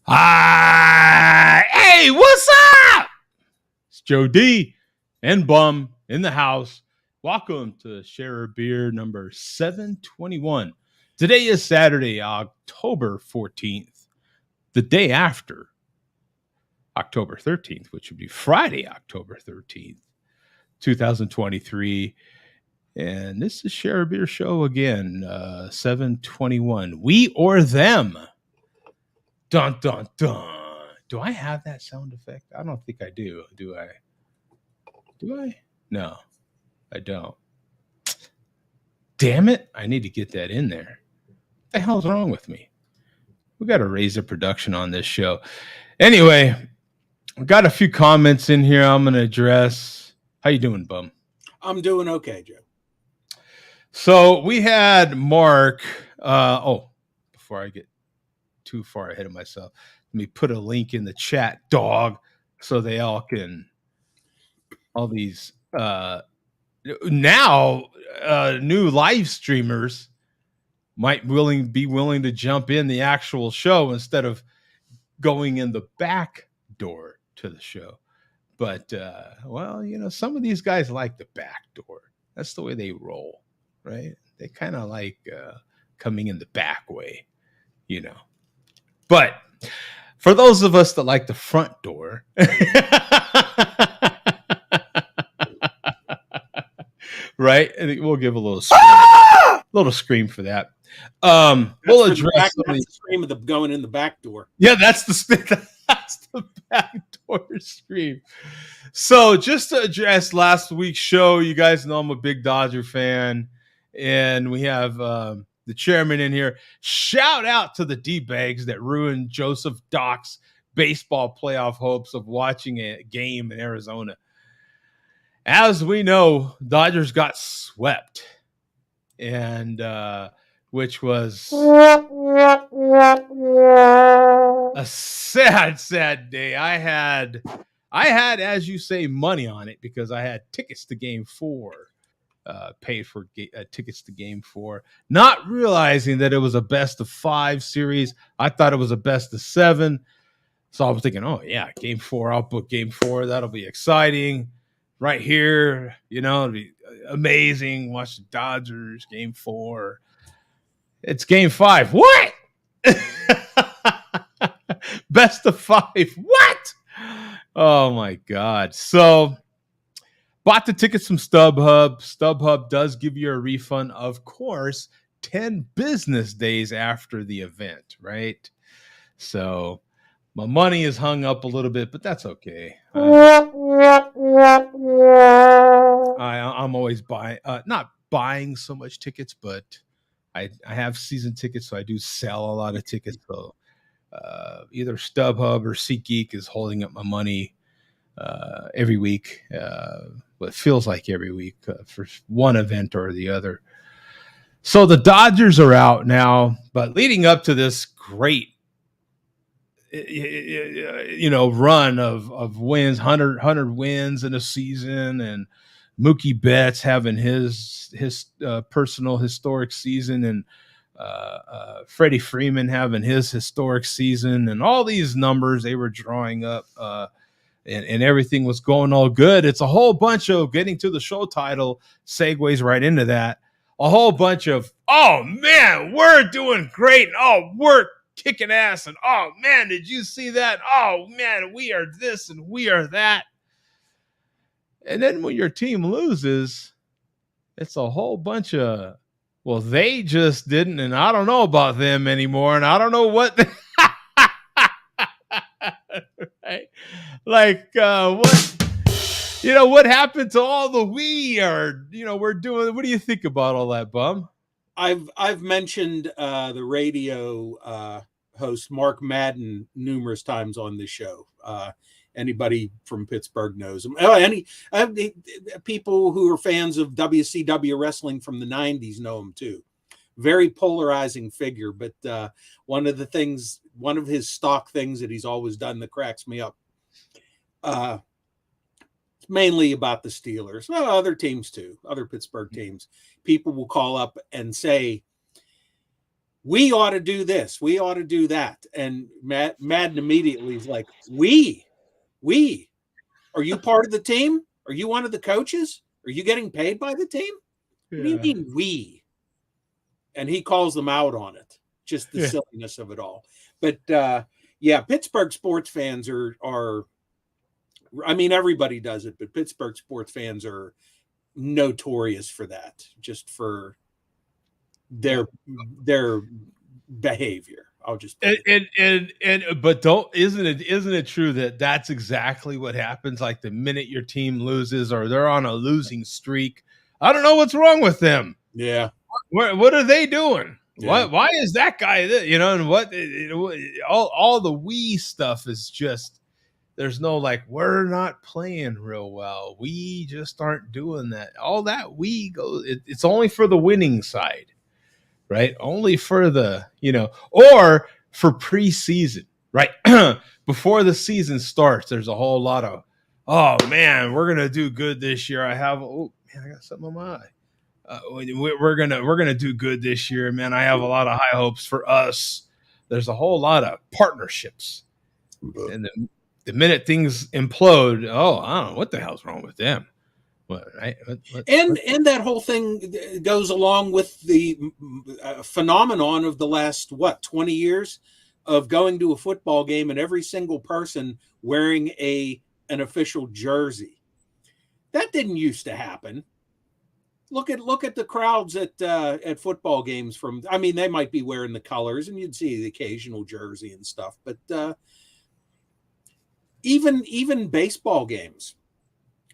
Hey, what's up? It's Joe D and Bum in the house. Welcome to Share a Beer number 721. Today is Saturday, October 14th, the day after October 13th, which would be Friday, October 13th, 2023. And this is Share a Beer Show again, 721. We or them. Dun, dun, dun. Do I have that sound effect? I don't think I do. Do I? Do I? No, I don't. Damn it. I need to get that in there. What the hell's wrong with me? We got to raise the production on this show. Anyway, I got a few comments in here I'm going to address. How you doing, Bum? I'm doing okay, Joe. So we had Mark. Before I get too far ahead of myself, let me put a link in the chat, dog, so they all can, all these now new live streamers might be willing to jump in the actual show instead of going in the back door to the show. But some of these guys like the back door. That's the way they roll, right? They kind of like coming in the back way, But for those of us that like the front door, right? And we'll give a little scream for that. We'll address the scream of the going in the back door. Yeah, that's the back door scream. So just to address last week's show, you guys know I'm a big Dodger fan, and we have the chairman in here. Shout out to the D-bags that ruined Joseph Doc's baseball playoff hopes of watching a game in Arizona. As we know, Dodgers got swept, and which was a sad day. I had, as you say, money on it because I had tickets to Game 4, paid for tickets to Game 4, not realizing that it was a best-of-5 series. I thought it was a best-of-7, so I was thinking, oh yeah, Game 4. I'll book Game 4. That'll be exciting. Right here, it'll be amazing. Watch the Dodgers Game 4. It's Game 5. What? Best of 5. What? Oh my God. So bought the tickets from StubHub. StubHub does give you a refund, of course, 10 business days after the event, right? So my money is hung up a little bit, but that's okay. I'm always not buying so much tickets, but I have season tickets, so I do sell a lot of tickets. So either StubHub or SeatGeek is holding up my money every week. Well, it feels like every week for one event or the other. So the Dodgers are out now, but leading up to this great run of wins, 100 wins in a season, and Mookie Betts having his personal historic season, and Freddie Freeman having his historic season, and all these numbers they were drawing up, and everything was going all good. It's a whole bunch of getting to the show title segues right into that. A whole bunch of, oh man, we're doing great. Oh, we're kicking ass. And oh man, did you see that? Oh man, we are this and we are that. And then when your team loses, it's a whole bunch of, well, they just didn't, and I don't know about them anymore, and I don't know what. Right? Like what happened to all the we're doing? What do you think about all that, Bum? I've mentioned the radio host Mark Madden numerous times on this show. Anybody from Pittsburgh knows him. People who are fans of WCW wrestling from the 90s know him too. Very polarizing figure, but one of his stock things that he's always done that cracks me up. It's mainly about the Steelers. Well, other teams too, other Pittsburgh teams. People will call up and say, we ought to do this, we ought to do that. And Madden immediately is like, we, are you part of the team? Are you one of the coaches? Are you getting paid by the team? What do you Yeah. mean we? And he calls them out on it, just the Yeah. silliness of it all. But yeah, Pittsburgh sports fans are, I mean, everybody does it, but Pittsburgh sports fans are notorious for that, just for their behavior. I'll just put And but don't isn't it true that that's exactly what happens? Like the minute your team loses or they're on a losing streak, I don't know what's wrong with them. yeah. What are they doing? Yeah. Why is that guy and what all the we stuff is just there's no like we're not playing real well. We just aren't doing that. All that we go it's only for the winning side, right? Only for the, or for preseason, right? Before the season starts, there's a whole lot of, oh man, we're gonna do good this year. Oh man, I got something on my eye. We're gonna do good this year, man. I have a lot of high hopes for us. There's a whole lot of partnerships, and the minute things implode, oh, I don't know what the hell's wrong with them. What, right? And that whole thing goes along with the phenomenon of the last 20 years of going to a football game and every single person wearing an official jersey. That didn't used to happen. Look at the crowds at football games. I mean, they might be wearing the colors, and you'd see the occasional jersey and stuff. But even baseball games,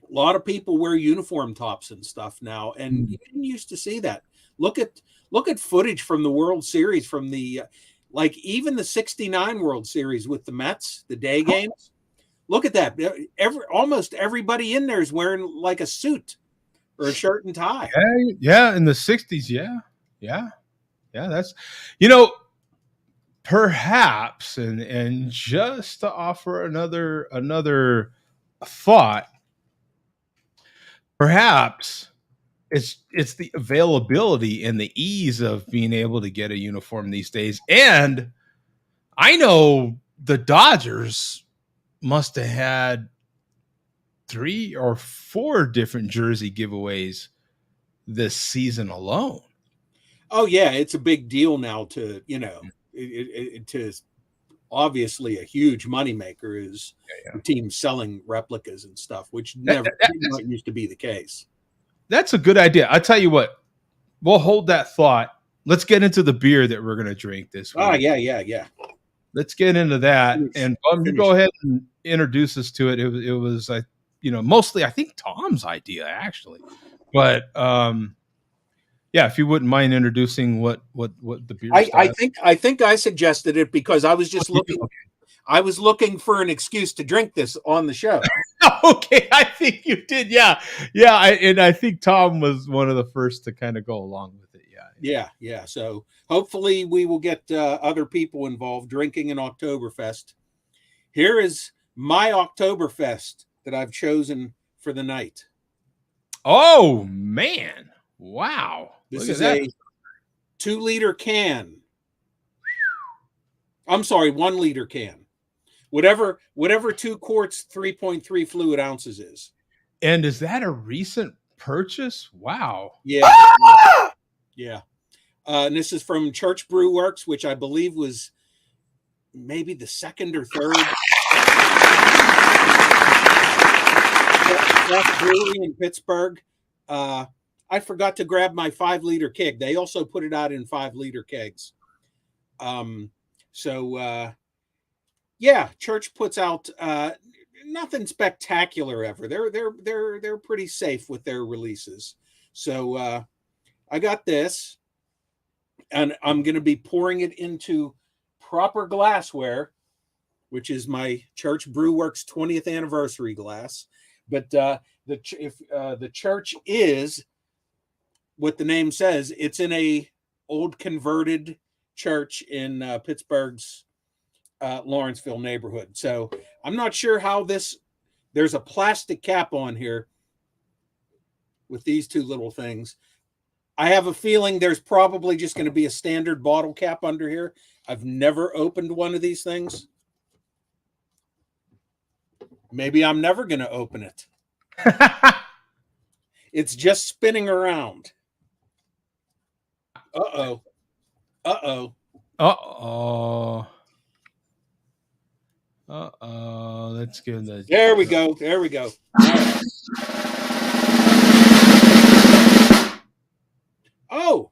a lot of people wear uniform tops and stuff now, and you didn't used to see that. Look at footage from the World Series, from the like even the '69 World Series with the Mets, the day games. Look at that. Almost everybody in there is wearing like a suit or a shirt and tie. Yeah, in the '60s, yeah. That's perhaps, and just to offer another thought, perhaps it's the availability and the ease of being able to get a uniform these days. And I know the Dodgers must have had 3 or 4 different jersey giveaways this season alone. Oh yeah, it's a big deal now. To to obviously a huge moneymaker is the team selling replicas and stuff, which never used to be the case. That's a good idea. I tell you what, we'll hold that thought. Let's get into the beer that we're going to drink this week. Oh yeah. Let's get into that. And you go ahead and introduce us to it. It was mostly I think Tom's idea actually, but yeah, if you wouldn't mind introducing what the beer. I think I suggested it because I was just looking. Okay. I was looking for an excuse to drink this on the show. Okay, I think you did. Yeah. I think Tom was one of the first to kind of go along with it. Yeah. So hopefully we will get other people involved drinking an Oktoberfest. Here is my Oktoberfest that I've chosen for the night. Oh man! Wow. This is a 2-liter can. I'm sorry, 1-liter can. Whatever 2 quarts, 3.3 fluid ounces is. And is that a recent purchase? Wow. Yeah. Yeah. And this is from Church Brew Works, which I believe was maybe the second or third brewery in Pittsburgh. I forgot to grab my 5-liter keg. They also put it out in 5-liter kegs. Yeah, Church puts out nothing spectacular ever. They're pretty safe with their releases. So I got this, and I'm going to be pouring it into proper glassware, which is my Church Brew Works 20th anniversary glass. But the church is what the name says. It's in a old converted church in Pittsburgh's Lawrenceville neighborhood. So I'm not sure how there's a plastic cap on here with these 2 little things. I have a feeling there's probably just going to be a standard bottle cap under here. I've never opened one of these things. Maybe I'm never going to open it. It's just spinning around. Uh-oh. Uh-oh. Uh-oh. Uh-oh. Let's give the... There we go. There we go. Oh,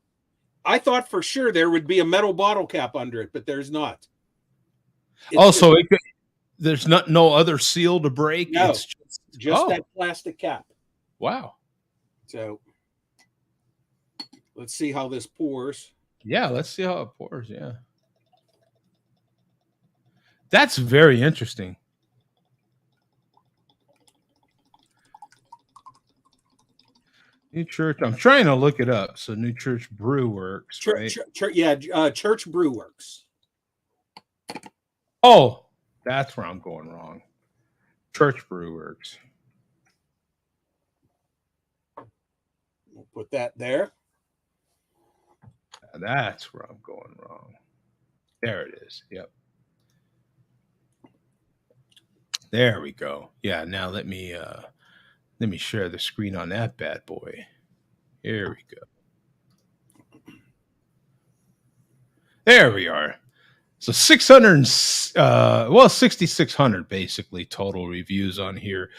I thought for sure there would be a metal bottle cap under it, but there's not. So there's no other seal to break? No, it's just that plastic cap. Wow. So let's see how this pours. Yeah, let's see how it pours. Yeah. That's very interesting. New Church. I'm trying to look it up. So New Church Brew Works, right? Church Brew Works. Oh, that's where I'm going wrong. Church Brew Works. We'll put that there. That's where I'm going wrong. There it is. Yep. There we go. Yeah. Now let me share the screen on that bad boy. Here we go. There we are. So 6,600 basically total reviews on here.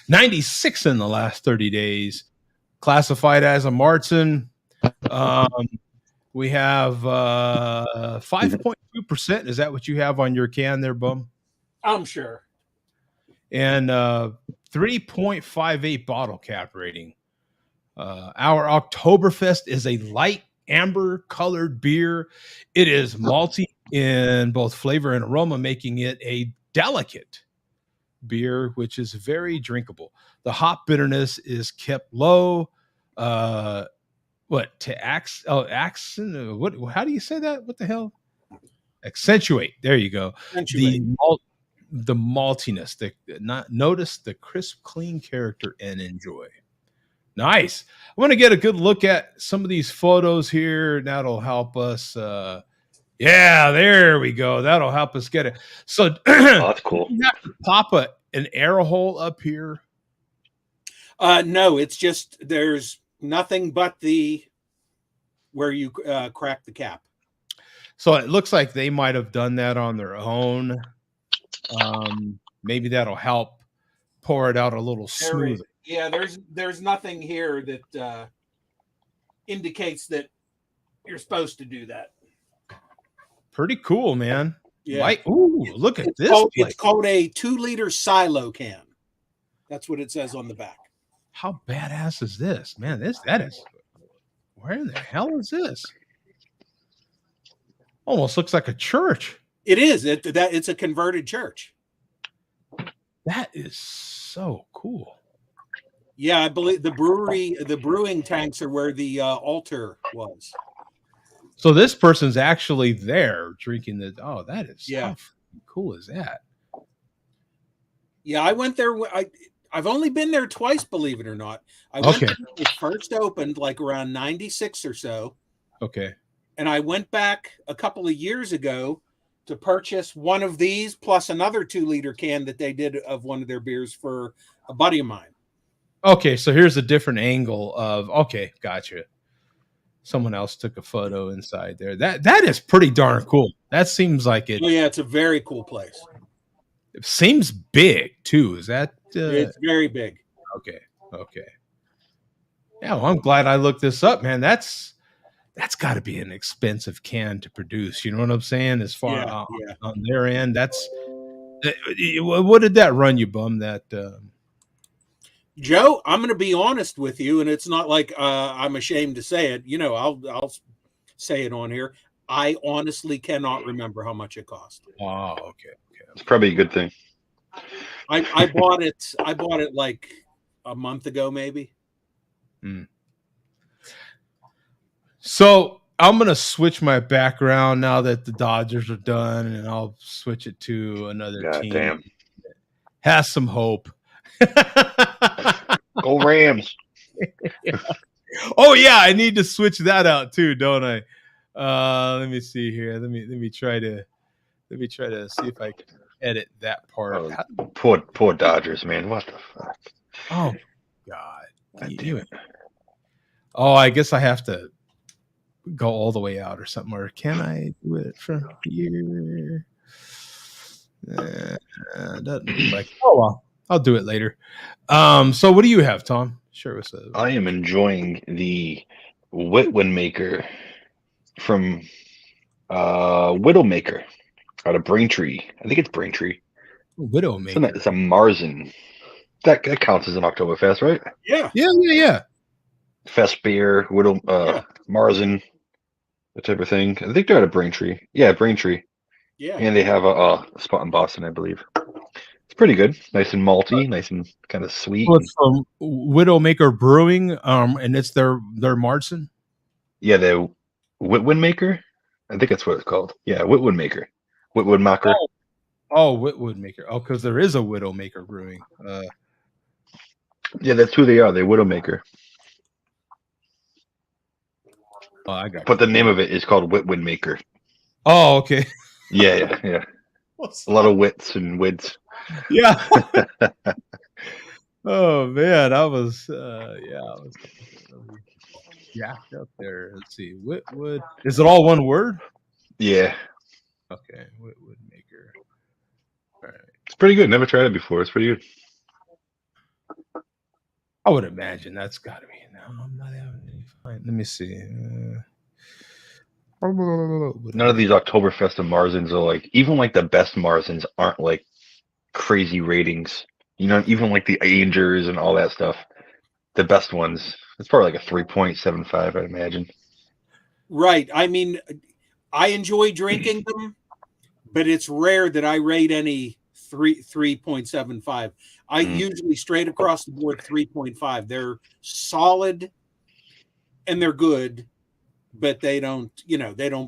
96 in the last 30 days. Classified as a Martin. We have 5.2%. Is that what you have on your can there, Bum? I'm sure. And 3.58 bottle cap rating. Our Oktoberfest is a light amber colored beer. It is malty in both flavor and aroma, making it a delicate beer, which is very drinkable. The hop bitterness is kept low. How do you say that? What the hell? Accentuate. There you go. Accentuate. The maltiness, notice the crisp, clean character and enjoy. Nice. I want to get a good look at some of these photos here. That'll help us. Yeah, there we go. That'll help us get it. So that's cool. You have to pop an air hole up here. No, it's just there's nothing but where you crack the cap. So it looks like they might have done that on their own. Maybe that'll help pour it out a little smoother. Yeah, there's nothing here that indicates that you're supposed to do that. Pretty cool, man. Yeah. Look at this. It's called a 2-liter silo can. That's what it says on the back. How badass is this, man? That is. Where in the hell is this? Almost looks like a church. It is. It's a converted church. That is so cool. Yeah, I believe the brewing tanks are where the altar was. So this person's actually there drinking the. Oh, that is how cool is that? Yeah, I went there. I've only been there twice, believe it or not. I went there when it first opened, like around 96 or so. Okay. And I went back a couple of years ago to purchase one of these plus another 2-liter can that they did of one of their beers for a buddy of mine. Okay, so here's a different angle of. Okay, gotcha. Someone else took a photo inside there. That is pretty darn cool. That seems like it. Oh yeah, it's a very cool place. It seems big too. Is that? It's very big. Okay. Yeah, well, I'm glad I looked this up, man. That's got to be an expensive can to produce. You know what I'm saying? As far on their end, what did that run you, Bum? That Joe, I'm going to be honest with you, and it's not like I'm ashamed to say it. You know, I'll say it on here. I honestly cannot remember how much it cost. Oh, okay. It's probably a good thing. I bought it. I bought it like a month ago, maybe. So I'm gonna switch my background now that the Dodgers are done, and I'll switch it to another team. Damn. Has some hope. Go Rams. Yeah. Oh yeah, I need to switch that out too, don't I? Let me see here. Let me try to see if I can edit that part. Oh, poor Dodgers, man. What the fuck? Oh God, God damn it. Oh, I guess I have to go all the way out or something. Or can I do it from here? Doesn't look like. Oh well, I'll do it later. So what do you have, Tom? Sure, what's up? I am enjoying the Whitwin maker from Widowmaker out of Braintree. I think it's Braintree. Widowmaker. It's a Marzen. That counts as an Oktoberfest, right? Yeah. Yeah. Fest beer, Yeah. Marzen, that type of thing. I think they're out of Braintree. Yeah, Braintree. Yeah. And they have a spot in Boston, I believe. It's pretty good. Nice and malty, nice and kind of sweet. Well, it's from Widowmaker Brewing, and it's their Marzen. Yeah, the Whitwin maker. I think that's what it's called. Yeah, Whitwin maker. Whitwood maker. Oh, Whitwood Maker. Oh, because there is a Widowmaker Brewing. Yeah, that's who they are. They're Widowmaker. Oh, I got. But the name of it is called Whitwin maker. Oh, okay. Yeah. A lot of wits and wids. Yeah. Oh man, I was jacked up there. Let's see, Whitwood. Is it all one word? Yeah. Okay, Whitwood Maker. All right. It's pretty good. Never tried it before. It's pretty good. I would imagine that's got to be. No, I'm not having any fun. Let me see. None of these Oktoberfest and Marzens are like, even like the best Marzens aren't like crazy ratings. You know, even like the Angers and all that stuff. The best ones, it's probably like a 3.75, I'd imagine. Right. I mean, I enjoy drinking them, but it's rare that I rate any 3.75. I usually straight across the board 3.5. They're solid and they're good, but they don't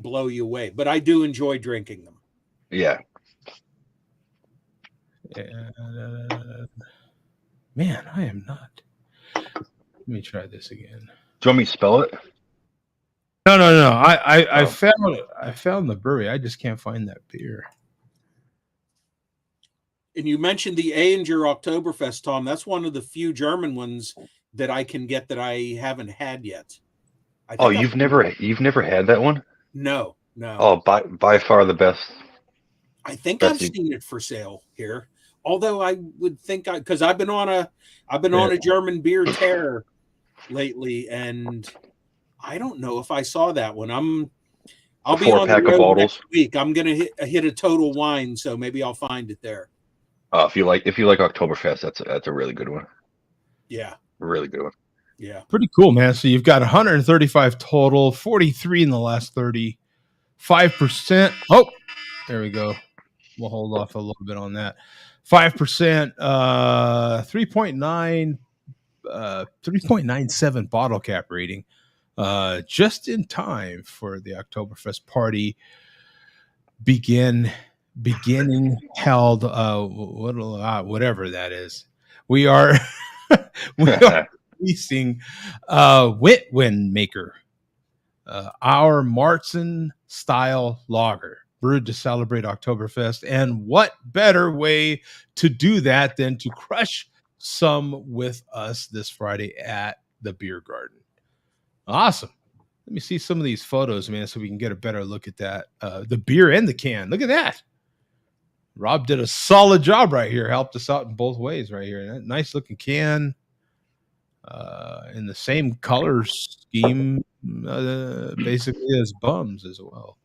blow you away. But I do enjoy drinking them. Yeah. Man, I am not. Let me try this again. Do you want me to spell it? No. I found it. I found the brewery. I just can't find that beer. And you mentioned the Anger Oktoberfest, Tom. That's one of the few German ones that I can get that I haven't had yet. You've never had that one? No. Oh, by far the best. I think I've seen it for sale here. Although I would think because I've been on a German beer tear lately, and I don't know if I saw that one. I'll be on the road next week. I'm gonna hit a Total Wine, so maybe I'll find it there. If you like Oktoberfest, that's a really good one. Yeah, a really good one. Yeah, pretty cool, man. So you've got 135 total, 43 in the last 30, 5%. Oh, there we go. We'll hold off a little bit on that. 5%, 3.9, 3.97 bottle cap rating. Just in time for the Oktoberfest party beginning held whatever that is. We are releasing Whitwin Maker, our Marzen style lager brewed to celebrate Oktoberfest. And what better way to do that than to crush some with us this Friday at the Beer Garden. Awesome. Let me see some of these photos, man, so we can get a better look at that. The beer and the can. Look at that. Rob did a solid job right here. Helped us out in both ways right here. Nice looking can. In the same color scheme, basically as Bums as well.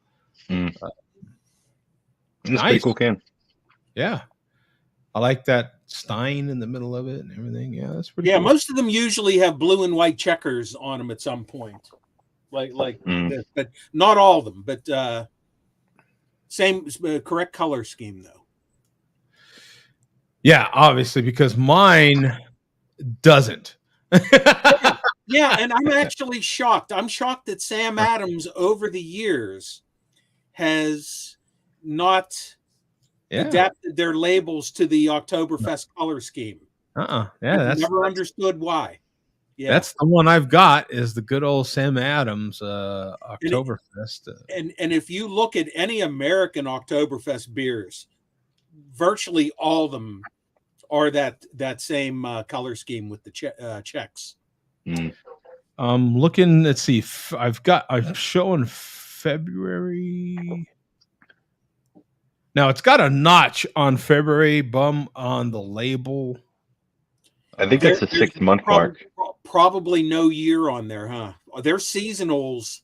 Nice. Pretty cool can. Yeah. I like that Stein in the middle of it and everything. Yeah, that's pretty cool. Most of them usually have blue and white checkers on them at some point. Like this, but not all of them, but same correct color scheme though. Yeah, obviously, because mine doesn't. Yeah, and I'm actually shocked. I'm shocked that Sam Adams over the years has not adapted their labels to the Oktoberfest color scheme. Yeah, I've never understood why. Yeah. That's the one I've got, is the good old Sam Adams And, Oktoberfest. and if you look at any American Oktoberfest beers, virtually all of them are that same color scheme with the checks. I'm looking. Let's see. I'm showing February. Now it's got a notch on February bum on the label. I think that's the 6 month mark. Probably no year on there, huh? They're seasonals.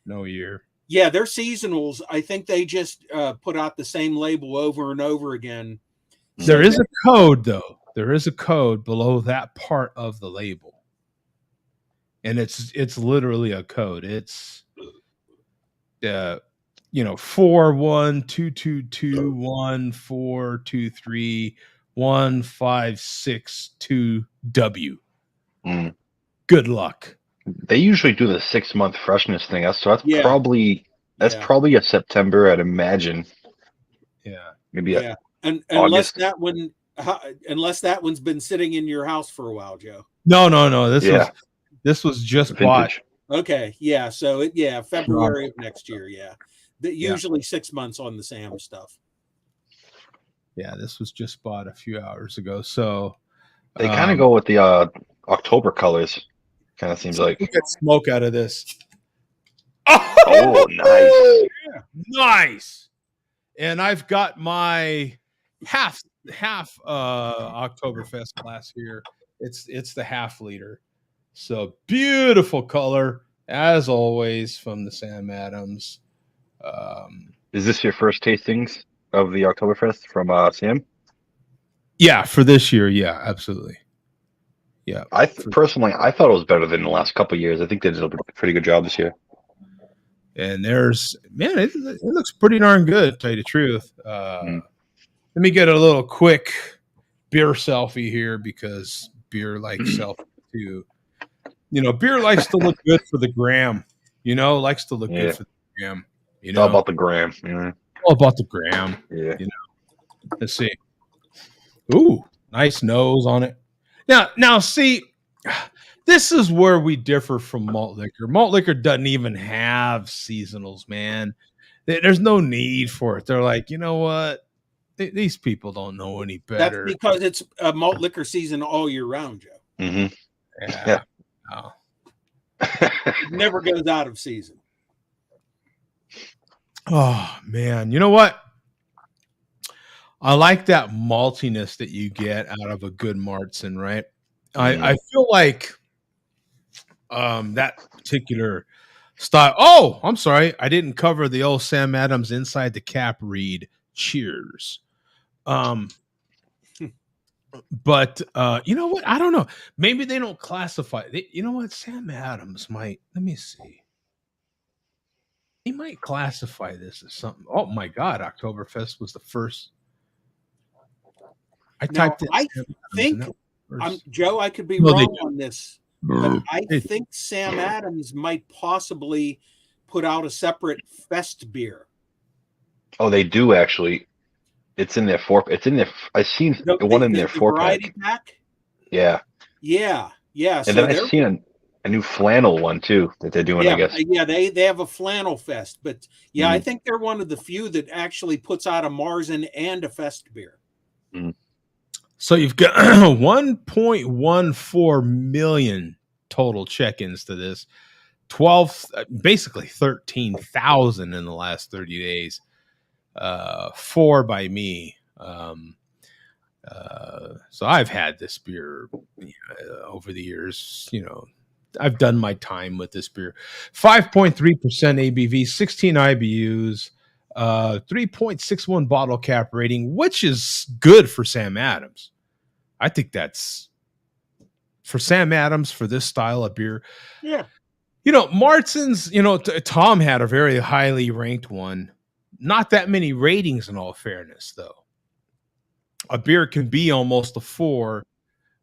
No year. Yeah, they're seasonals. I think they just put out the same label over and over again. There is a code, though. There is a code below that part of the label, and it's literally a code. It's 412221423156 Good luck. They usually do the 6 month freshness thing, so that's Yeah. probably a September, I'd imagine. Yeah, maybe. Yeah, and unless that one's been sitting in your house for a while, Joe. No. This was just vintage. bought. Okay, yeah. So February of next year. Yeah, usually 6 months on the Sam stuff. Yeah, this was just bought a few hours ago. So they kind of go with the October colors. Kind of seems like. Get smoke out of this. Oh, nice. Yeah. Nice. And I've got my half Oktoberfest glass here. It's the half liter. So beautiful color as always from the Sam Adams. Is this your first tastings of the Oktoberfest from Sam? Yeah, for this year, yeah, absolutely. Yeah. Personally, I thought it was better than the last couple of years. I think they did a pretty good job this year. And it looks pretty darn good, to tell you the truth. Let me get a little quick beer selfie here, because beer likes selfie too. Beer likes to look good for the gram. Likes to look good for the gram. It's all about the gram. All about the gram. Yeah. Let's see. Ooh, nice nose on it. Now, see, this is where we differ from malt liquor. Malt liquor doesn't even have seasonals, man. There's no need for it. They're like, you know what? These people don't know any better. That's because it's a malt liquor season all year round, Joe. Mm-hmm. Yeah. Oh. It never goes out of season. Oh, man. You know what? I like that maltiness that you get out of a good Martzen, right? I feel like that particular style. Oh, I'm sorry. I didn't cover the old Sam Adams inside the cap read. Cheers. But you know what? I don't know. Maybe they don't classify. You know what? Sam Adams might. Let me see. He might classify this as something. Oh my God! Oktoberfest was the first. I typed it. I think Joe. I could be wrong on this, but I think Sam Adams might possibly put out a separate fest beer. Oh, they do actually. It's in their four. It's in their. I've seen one in their 4-pack. Yeah. Yeah. And then I've seen a new flannel one too that they're doing. Yeah, I guess. Yeah, they have a flannel fest, but I think they're one of the few that actually puts out a Marzen and a fest beer. So you've got 1.14 million total check-ins to this. Basically 13,000 in the last 30 days. 4 by me. So I've had this beer over the years. I've done my time with this beer. 5.3% ABV, 16 IBUs. 3.61 bottle cap rating, which is good for Sam Adams. I think that's for Sam Adams for this style of beer. Yeah. Martzen's, Tom had a very highly ranked one. Not that many ratings in all fairness, though. A beer can be almost a 4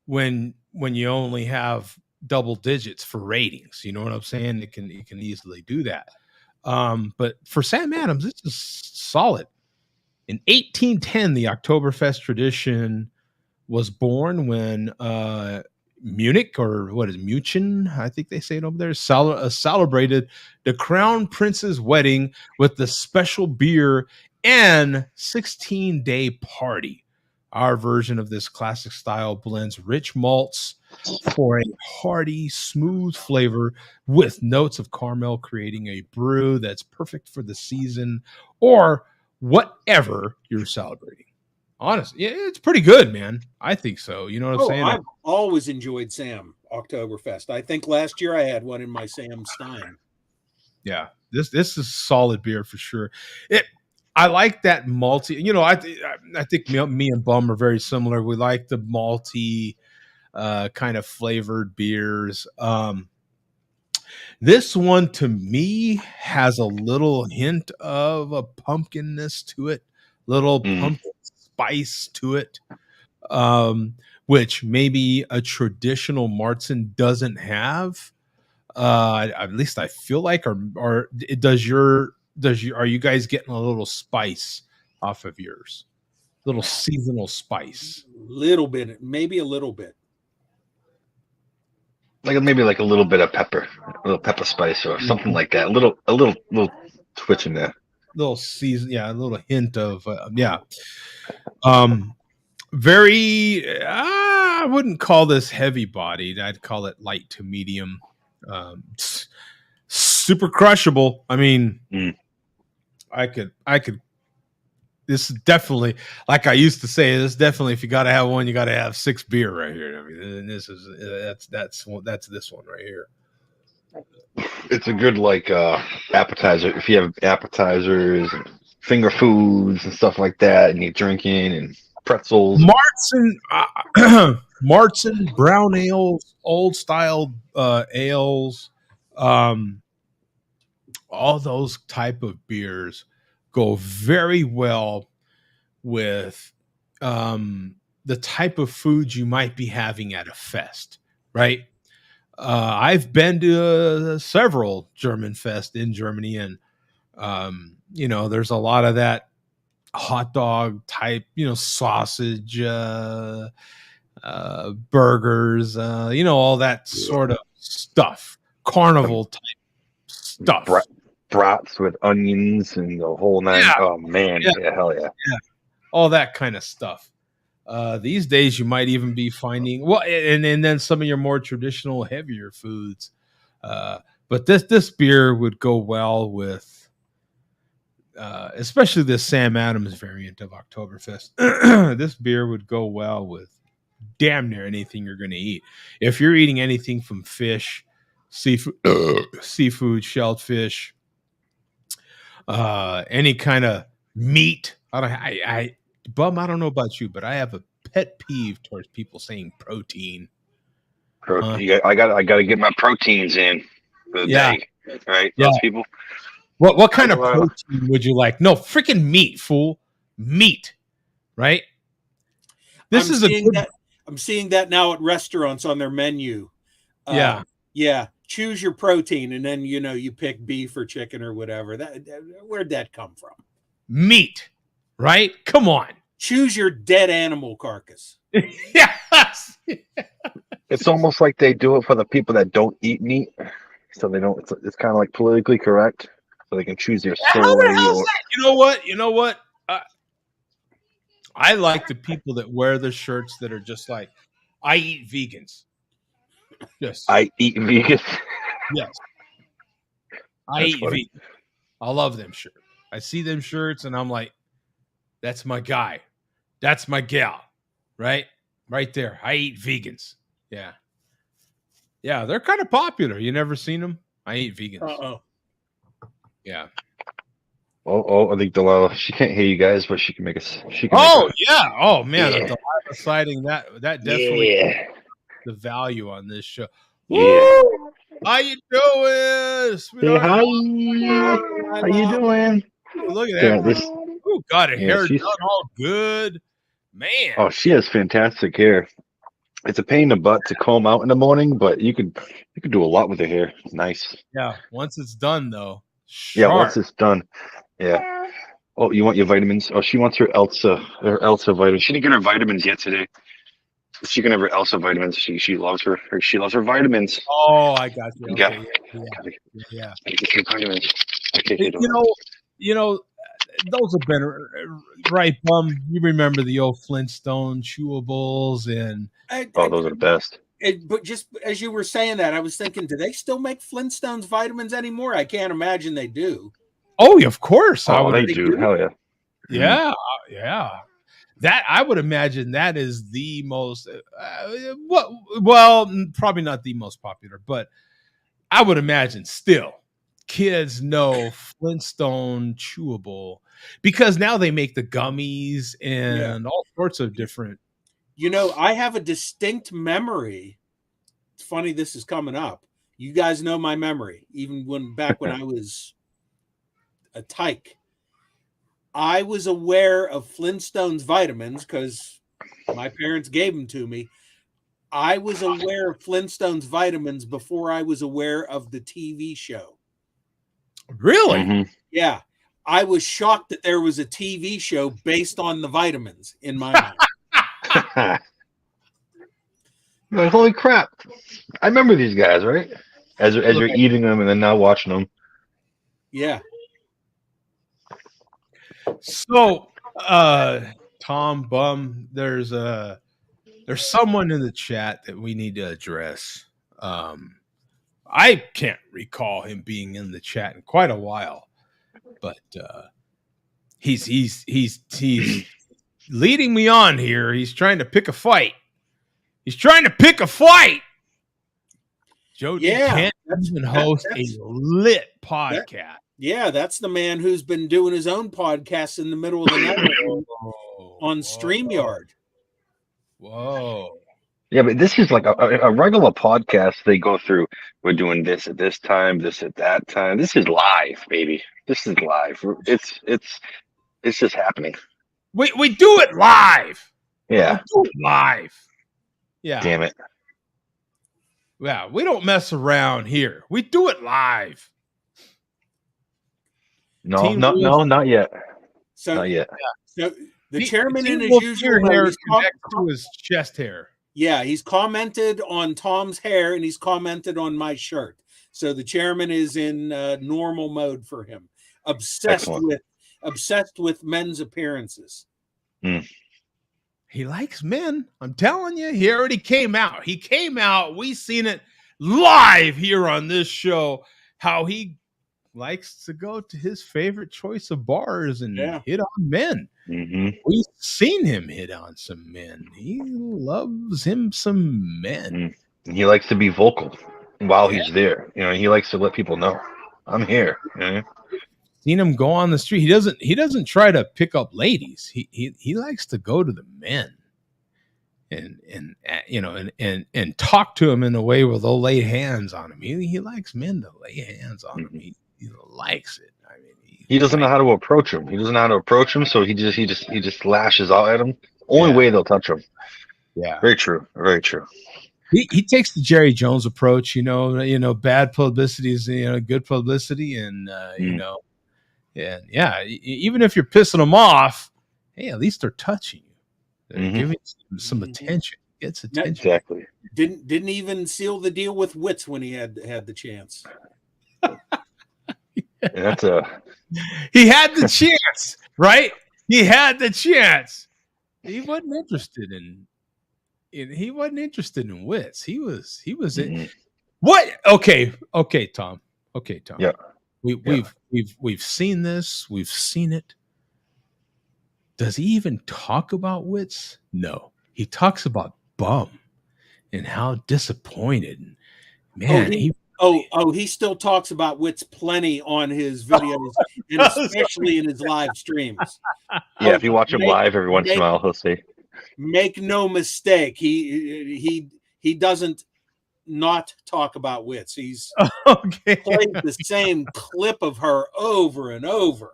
when you only have double digits for ratings. You know what I'm saying? It can easily do that. But for Sam Adams, this is solid. In 1810, the Oktoberfest tradition was born when Munich, or what is München? I think they say it over there. Celebrated the crown prince's wedding with the special beer and 16-day party. Our version of this classic style blends rich malts for a hearty, smooth flavor with notes of caramel, creating a brew that's perfect for the season or whatever you're celebrating. Honestly, yeah, it's pretty good, man. I think so. You know what I'm saying? I've always enjoyed Sam Oktoberfest. I think last year I had one in my Sam Stein. Yeah, this is solid beer for sure. I like that malty. You know, I think me and Bum are very similar. We like the malty kind of flavored beers. This one to me has a little hint of a pumpkinness to it, little pumpkin spice to it, which maybe a traditional Marzen doesn't have. At least I feel like, or are you guys getting a little spice off of yours? Little seasonal spice. Little bit, maybe a little bit. Like maybe like a little bit of pepper, a little pepper spice or something like that. A little twitch in there. Little season, yeah, a little hint of yeah. Very. I wouldn't call this heavy bodied. I'd call it light to medium. Super crushable. I mean, I could. This is definitely, like I used to say, this definitely, if you got to have one, you got to have 6 beer right here. I mean, this is that's this one right here. It's a good like appetizer. If you have appetizers, and finger foods and stuff like that, and you're drinking and pretzels. Marzen brown ales, old style ales, all those type of beers go very well with the type of food you might be having at a fest, right? I've been to several German fest in Germany, and you know, there's a lot of that hot dog type, you know, sausage, burgers, you know, all that sort of stuff, carnival type stuff. Brats with onions and the whole nine. Yeah. Oh man, yeah, hell yeah. All that kind of stuff. These days, you might even be finding and then some of your more traditional, heavier foods. But this beer would go well with, especially the Sam Adams variant of Oktoberfest. This beer would go well with damn near anything you're going to eat. If you're eating anything from fish, seafood, shellfish, any kind of meat. I don't know about you, but I have a pet peeve towards people saying protein. I got to get my proteins in for the day, right? Yeah. Those people. What kind of protein would you like? No, freaking meat, fool. Meat, right? I'm seeing that now at restaurants on their menu. Yeah. Choose your protein, and then you pick beef or chicken or whatever. Where'd that come from? Meat, right? Come on. Choose your dead animal carcass. Yes. It's almost like they do it for the people that don't eat meat, so they don't. It's kind of like politically correct, so they can choose their soy. You know what? I like the people that wear the shirts that are just like, I eat vegans. Yes. I eat vegan. Yes. I eat vegan. I love them shirts. I see them shirts and I'm like, that's my guy. That's my gal. Right? Right there. I eat vegans. Yeah. Yeah, they're kind of popular. You never seen them? I eat vegans. Yeah. Oh, I think Delilah, she can't hear you guys, but she can make us. Yeah. Oh, man. Yeah. Delilah citing that definitely the value on this show. Yeah. Woo! How you doing? Hey, hi. How you doing? Look at that. Got her hair done all good. Man. Oh, she has fantastic hair. It's a pain in the butt to comb out in the morning, but you could do a lot with the hair. It's nice. Yeah, once it's done though. Sharp. Yeah, once it's done. Yeah. Oh, you want your vitamins? Oh, she wants her Elsa vitamin. She didn't get her vitamins yet today. She can never Elsa vitamins. She loves her vitamins. Oh, I got you. You Okay, gotta yeah. get your vitamins. Okay, You know, those have been right, Bum. You remember the old Flintstone chewables and oh, those are the best. But just as you were saying that, I was thinking, do they still make Flintstones vitamins anymore? I can't imagine they do. oh, of course, I Oh, would. they do. Hell yeah. Yeah, yeah. That I would imagine that is the most well, probably not the most popular, but I would imagine still kids know Flintstone chewable because now they make the gummies and all sorts of different. You know, I have a distinct memory. It's funny this is coming up. You guys know my memory, even back when I was a tyke. I was aware of Flintstones vitamins because my parents gave them to me. I was aware of Flintstones vitamins before I was aware of the TV show. Really? Mm-hmm. Yeah. I was shocked that there was a TV show based on the vitamins in my mind. You're like, holy crap! I remember these guys, right? As you're eating them and then now watching them. Yeah. So, Tom Bum, there's someone in the chat that we need to address. I can't recall him being in the chat in quite a while, but he's leading me on here. He's trying to pick a fight. Joe can't even host a lit podcast. That's the man who's been doing his own podcast in the middle of the night on StreamYard. Whoa. Yeah, but this is like a regular podcast. They go through, we're doing this at this time, this at that time. This is live, baby. This is live. It's just happening. We do it live. Yeah. We do it live. Yeah. Damn it. Yeah, we don't mess around here. We do it live. No, not yet. So, not yet. So the chairman in his usual hair connects to his chest hair. Yeah, he's commented on Tom's hair and he's commented on my shirt. So the chairman is in normal mode for him. Obsessed with men's appearances. Mm. He likes men. I'm telling you, he already came out. We seen it live here on this show. How he likes to go to his favorite choice of bars and hit on men. Mm-hmm. We've seen him hit on some men. He loves him some men. He likes to be vocal while he's there. You know, he likes to let people know, I'm here. You know? Seen him go on the street. He doesn't try to pick up ladies. He likes to go to the men and talk to them in a way where they'll lay hands on him. He likes men to lay hands on him. He likes it. I mean, he doesn't know how to approach him. So he just lashes out at him. Only way they'll touch him. Yeah, very true. Very true. He takes the Jerry Jones approach. Bad publicity is good publicity, and even if you're pissing them off, hey, at least they're touching you. They're giving some attention. Gets attention. Exactly. Didn't even seal the deal with Wits when he had the chance. He had the chance, right? He had the chance. He wasn't interested in Wits. He was in what? Okay, Tom. Yeah. We've seen this. We've seen it. Does he even talk about Wits? No. He talks about Bum and how disappointed. Man, he still talks about Wits plenty on his videos and especially in his live streams. Yeah, if you watch him live every once in a while, he'll say. Make no mistake, he doesn't not talk about Wits. He's played the same clip of her over and over.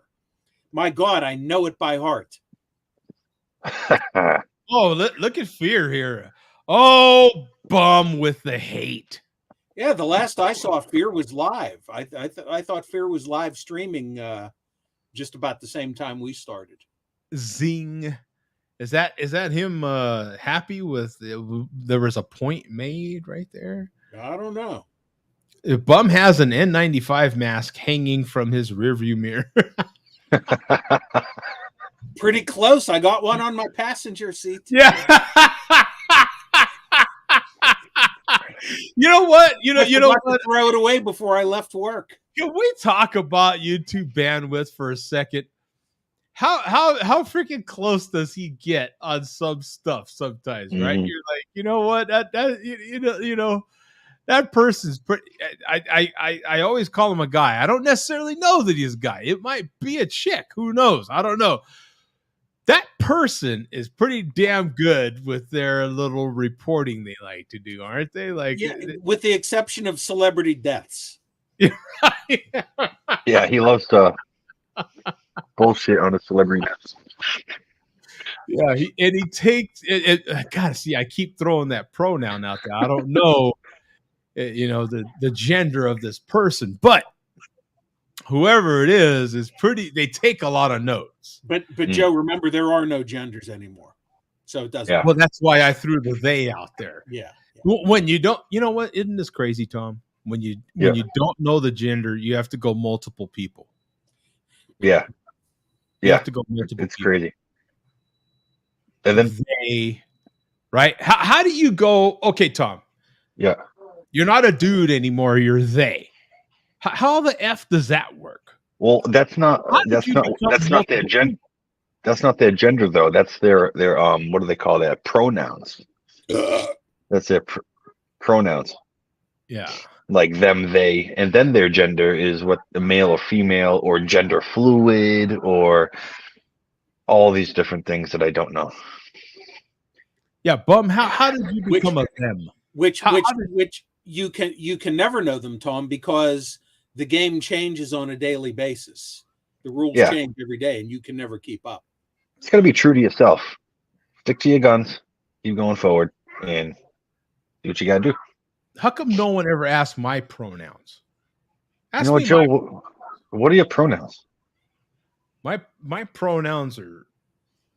My God, I know it by heart. Look at Fear here. Oh, Bum with the hate. Yeah, the last I saw Fear was live. I thought Fear was live streaming just about the same time we started. Zing. Is that him happy with there was a point made right there? I don't know. If Bum has an N95 mask hanging from his rearview mirror. Pretty close. I got one on my passenger seat. Yeah. You know what? You know what? Throw it away before I left work. Can we talk about YouTube bandwidth for a second? How freaking close does he get on some stuff sometimes, right? Mhm. You're like, you know what? That you know that person's pretty. I always call him a guy. I don't necessarily know that he's a guy. It might be a chick. Who knows? I don't know. That person is pretty damn good with their little reporting they like to do, aren't they? Like, Yeah, with the exception of celebrity deaths. Yeah, he loves to bullshit on a celebrity. Yeah, he takes it. God, see, I keep throwing that pronoun out there. I don't know, you know, the gender of this person, but whoever it is pretty. They take a lot of notes. But Joe, remember there are no genders anymore, so it doesn't. Yeah. Well, that's why I threw the they out there. Yeah. When you don't, you know what? Isn't this crazy, Tom? When you don't know the gender, you have to go multiple people. Yeah. You have to go multiple. It's crazy. And then they, right? How do you go? Okay, Tom. Yeah. You're not a dude anymore. You're they. How the F does that work? Well, that's not their gender. That's not their gender though. That's their what do they call that? Pronouns. That's their pronouns. Yeah. Like them, they, and then their gender is what the male or female or gender fluid or all these different things that I don't know. Yeah, Bum. How did you become a them? Which you can never know them, Tom, because the game changes on a daily basis. The rules change every day, and you can never keep up. It's got to be true to yourself. Stick to your guns. Keep going forward, and do what you got to do. How come no one ever asked my pronouns? You know what, Joe? What are your pronouns? My pronouns are.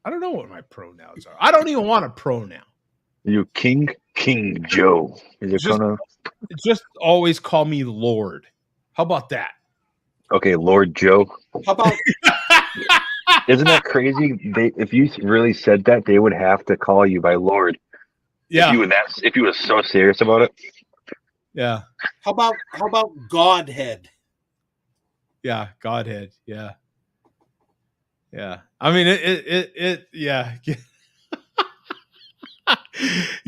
I don't know what my pronouns are. I don't even want a pronoun. You King Joe. Is your pronoun? Just always call me Lord. How about that? Okay, Lord Joe. How about? Isn't that crazy? If you really said that, they would have to call you by Lord. Yeah. If you were so serious about it. Yeah. How about Godhead? Yeah, Godhead. Yeah. Yeah. I mean yeah.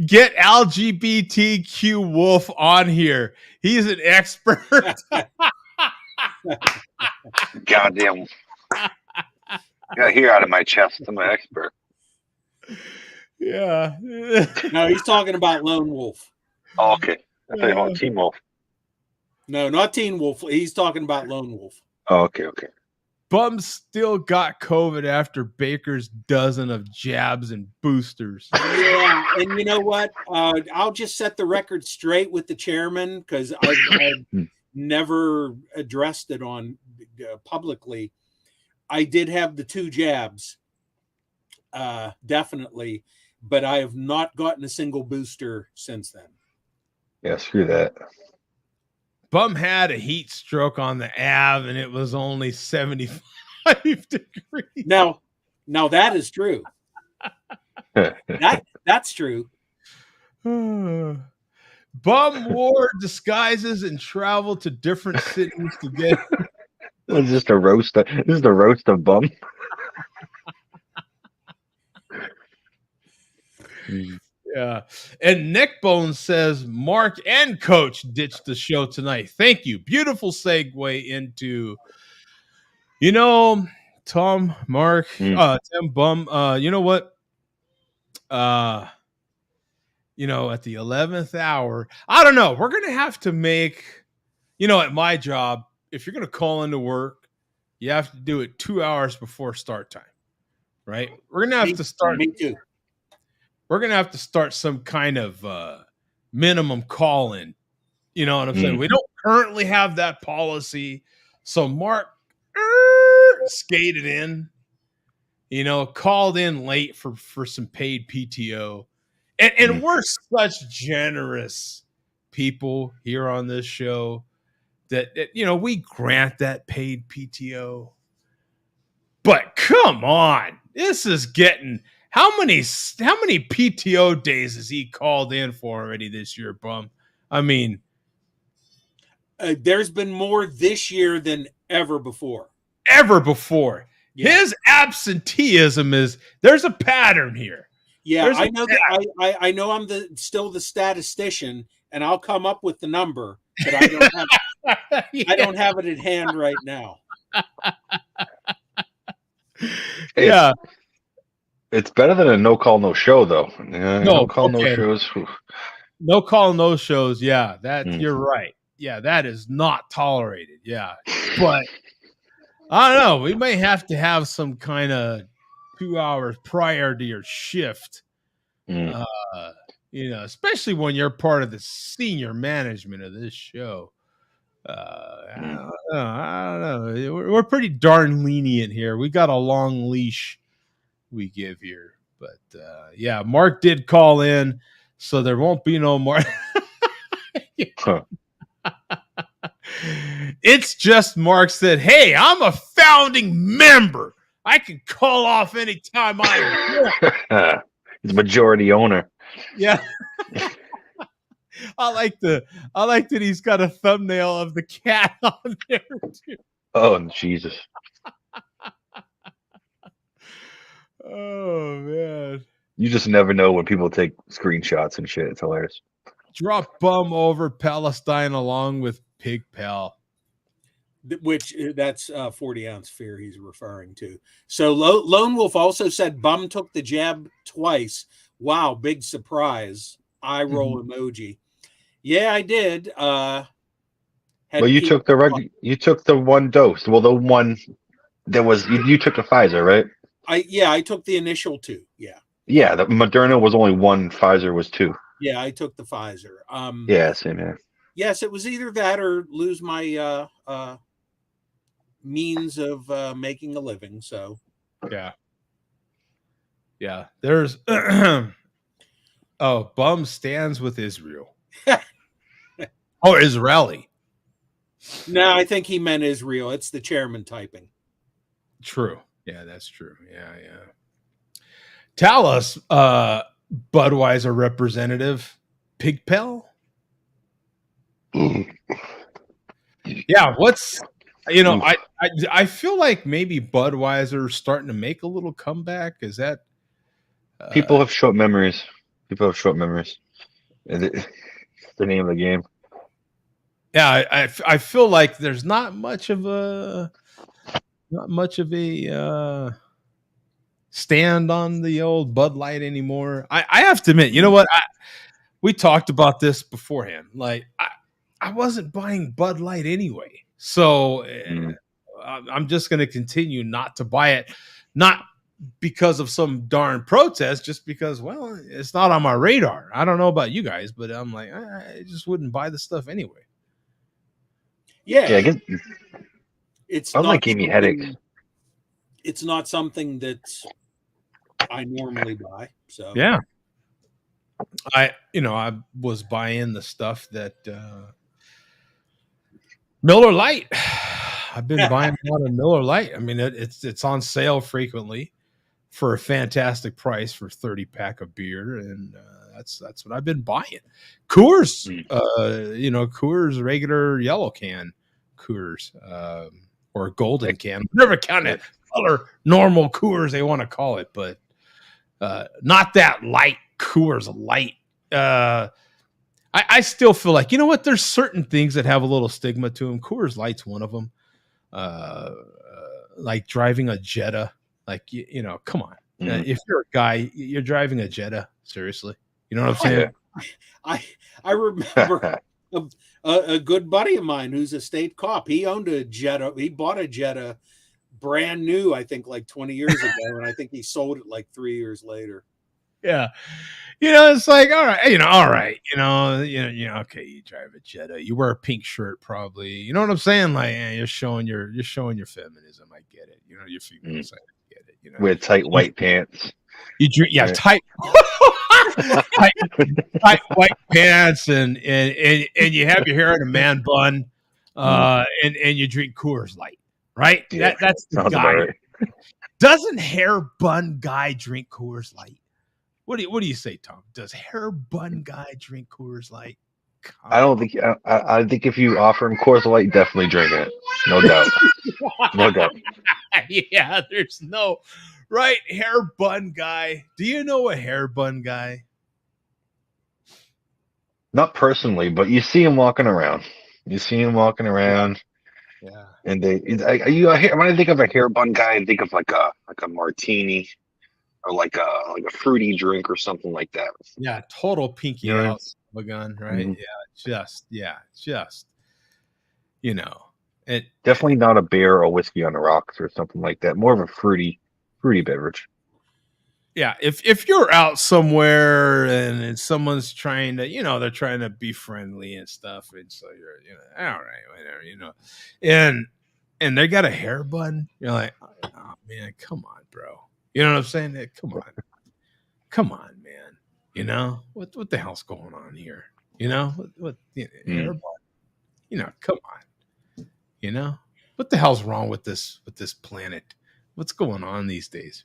Get LGBTQ Wolf on here. He's an expert. Goddamn. Got hair out of my chest. I'm an expert. Yeah. No, he's talking about Lone Wolf. Oh, okay. I thought you were Teen Wolf. No, not Teen Wolf. He's talking about Lone Wolf. Oh, okay. Bum still got COVID after Baker's dozen of jabs and boosters. Yeah, and you know what? I'll just set the record straight with the chairman because I've never addressed it on publicly. I did have the 2 jabs, definitely, but I have not gotten a single booster since then. Yeah, screw that. Bum had a heat stroke on the Ave, and it was only 75 degrees. Now that is true. That's true. Bum wore disguises and traveled to different cities to get. This is just a roast. This is the roast of Bum. Yeah. And Neckbone says Mark and Coach ditched the show tonight. Thank you. Beautiful segue into, Tom, Mark, Tim, Bum. You know what? At the 11th hour, I don't know. We're going to have to make, at my job, if you're going to call into work, you have to do it 2 hours before start time, right? We're going to have to start. Me too. We're going to have to start some kind of minimum call-in. You know what I'm saying? We don't currently have that policy. So Mark skated in called in late for some paid PTO. And we're such generous people here on this show that we grant that paid PTO. But come on, this is getting how many PTO days has he called in for already this year, Bum? I mean, there's been more this year than ever before. Yeah. His absenteeism there's a pattern here. Yeah, I know that. I know I'm still the statistician, and I'll come up with the number, but I don't have I don't have it at hand right now. Yeah, it's better than a no call no show though. No call no shows. Whew. No call no shows. Yeah, you're right. Yeah, that is not tolerated. Yeah, but I don't know. We may have to have some kind of 2 hours prior to your shift. Especially when you're part of the senior management of this show. I don't know. We're pretty darn lenient here. We got a long leash we give here. But yeah, Mark did call in, so there won't be no more. It's just Mark said, "Hey, I'm a founding member. I can call off anytime I want." He's majority owner. Yeah. I like that he's got a thumbnail of the cat on there too. Oh Jesus. Oh man. You just never know when people take screenshots and shit. It's hilarious. Drop Bum over Palestine along with Pig Pal. Which that's 40-ounce fear he's referring to. So Lone Wolf also said Bum took the jab twice. Wow, big surprise. Eye roll emoji. Yeah, I did. Well, you took the one dose. Well, the one that was you took the Pfizer, right? I took the initial 2. Yeah. Yeah, the Moderna was only 1, Pfizer was 2. Yeah, I took the Pfizer. Yeah, same here. Yes, it was either that or lose my means of making a living. So yeah. There's Bum stands with Israel. Oh, Israeli. No, I think he meant Israel. It's the chairman typing. True. Yeah, that's true. Yeah. Tell us, Budweiser representative, Pigpel. Yeah, I feel like maybe Budweiser's starting to make a little comeback. Is that people have short memories? It's the name of the game. Yeah, I feel like there's not much of a stand on the old Bud Light anymore. I have to admit, you know what? We talked about this beforehand. Like I wasn't buying Bud Light anyway, so I'm just going to continue not to buy it, not because of some darn protest, just because, well, it's not on my radar. I don't know about you guys, but I'm like, I just wouldn't buy the stuff anyway. Yeah, I guess it's Bud Light gave me headaches. It's not something that I normally buy. So yeah, I was buying the stuff that Miller Lite. I've been buying a lot of Miller Lite. I mean, it's on sale frequently for a fantastic price for 30-pack of beer, and that's what I've been buying. Coors, Coors regular yellow can Coors, or golden can, whatever kind of color normal Coors they want to call it, but not that light Coors Light. I still feel like, you know what? There's certain things that have a little stigma to them. Coors Light's one of them. Like driving a Jetta. Like, come on. If you're a guy, you're driving a Jetta. Seriously. You know what I'm saying? I remember a good buddy of mine who's a state cop. He owned a Jetta. He bought a Jetta brand new, I think, like 20 years ago. And I think he sold it like 3 years later. Yeah. It's like, all right. Okay, you drive a Jetta. You wear a pink shirt, probably. You know what I'm saying? Like, you're showing your feminism. I get it. Your female side. I get it. With tight white pants. You drink, yeah, Right. tight, tight white pants, and you have your hair in a man bun, and you drink Coors Light, right? Yeah, That's the sounds guy. about right. Doesn't hair bun guy drink Coors Light? What do you say, Tom? Does hair bun guy drink Coors Light? I don't think. I think if you offer him Coors Light, definitely drink it. No doubt. No doubt. Yeah, there's no right hair bun guy. Do you know a hair bun guy? Not personally, but you see him walking around. You see him walking around, Yeah. and when I think of a hair bun guy, I think of like a martini or like a fruity drink or something like that. Yeah, total pinky You know what I mean? out of a gun, right? Mhm. Just it. Definitely not a beer or whiskey on the rocks or something like that. More of a fruity beverage. Yeah, if you're out somewhere and someone's trying to, they're trying to be friendly and stuff, and so you're, all right, whatever, and they got a hair bun, you're like, oh man, come on, bro. You know what I'm saying? Come on, man. What the hell's going on here? What hair bun? Come on. What the hell's wrong with this planet? What's going on these days?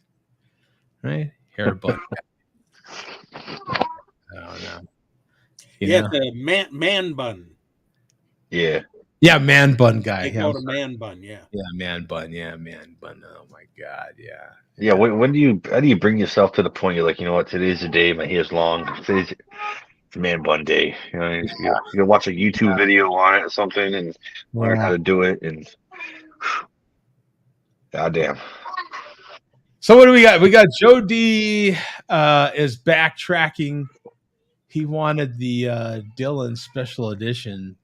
Right? Hair bun. I don't know. It's a man bun. Yeah. Yeah, man bun guy. They call it a man bun. Yeah. Yeah, man bun. Yeah, man bun. Oh my god. Yeah. Yeah. How do you bring yourself to the point you're like, you know what, today's the day, my hair's long. Today's man bun day. You can watch a YouTube video on it or something and learn how to do it. And goddamn. So what do we got? We got Joe D is backtracking. He wanted the Dylan special edition.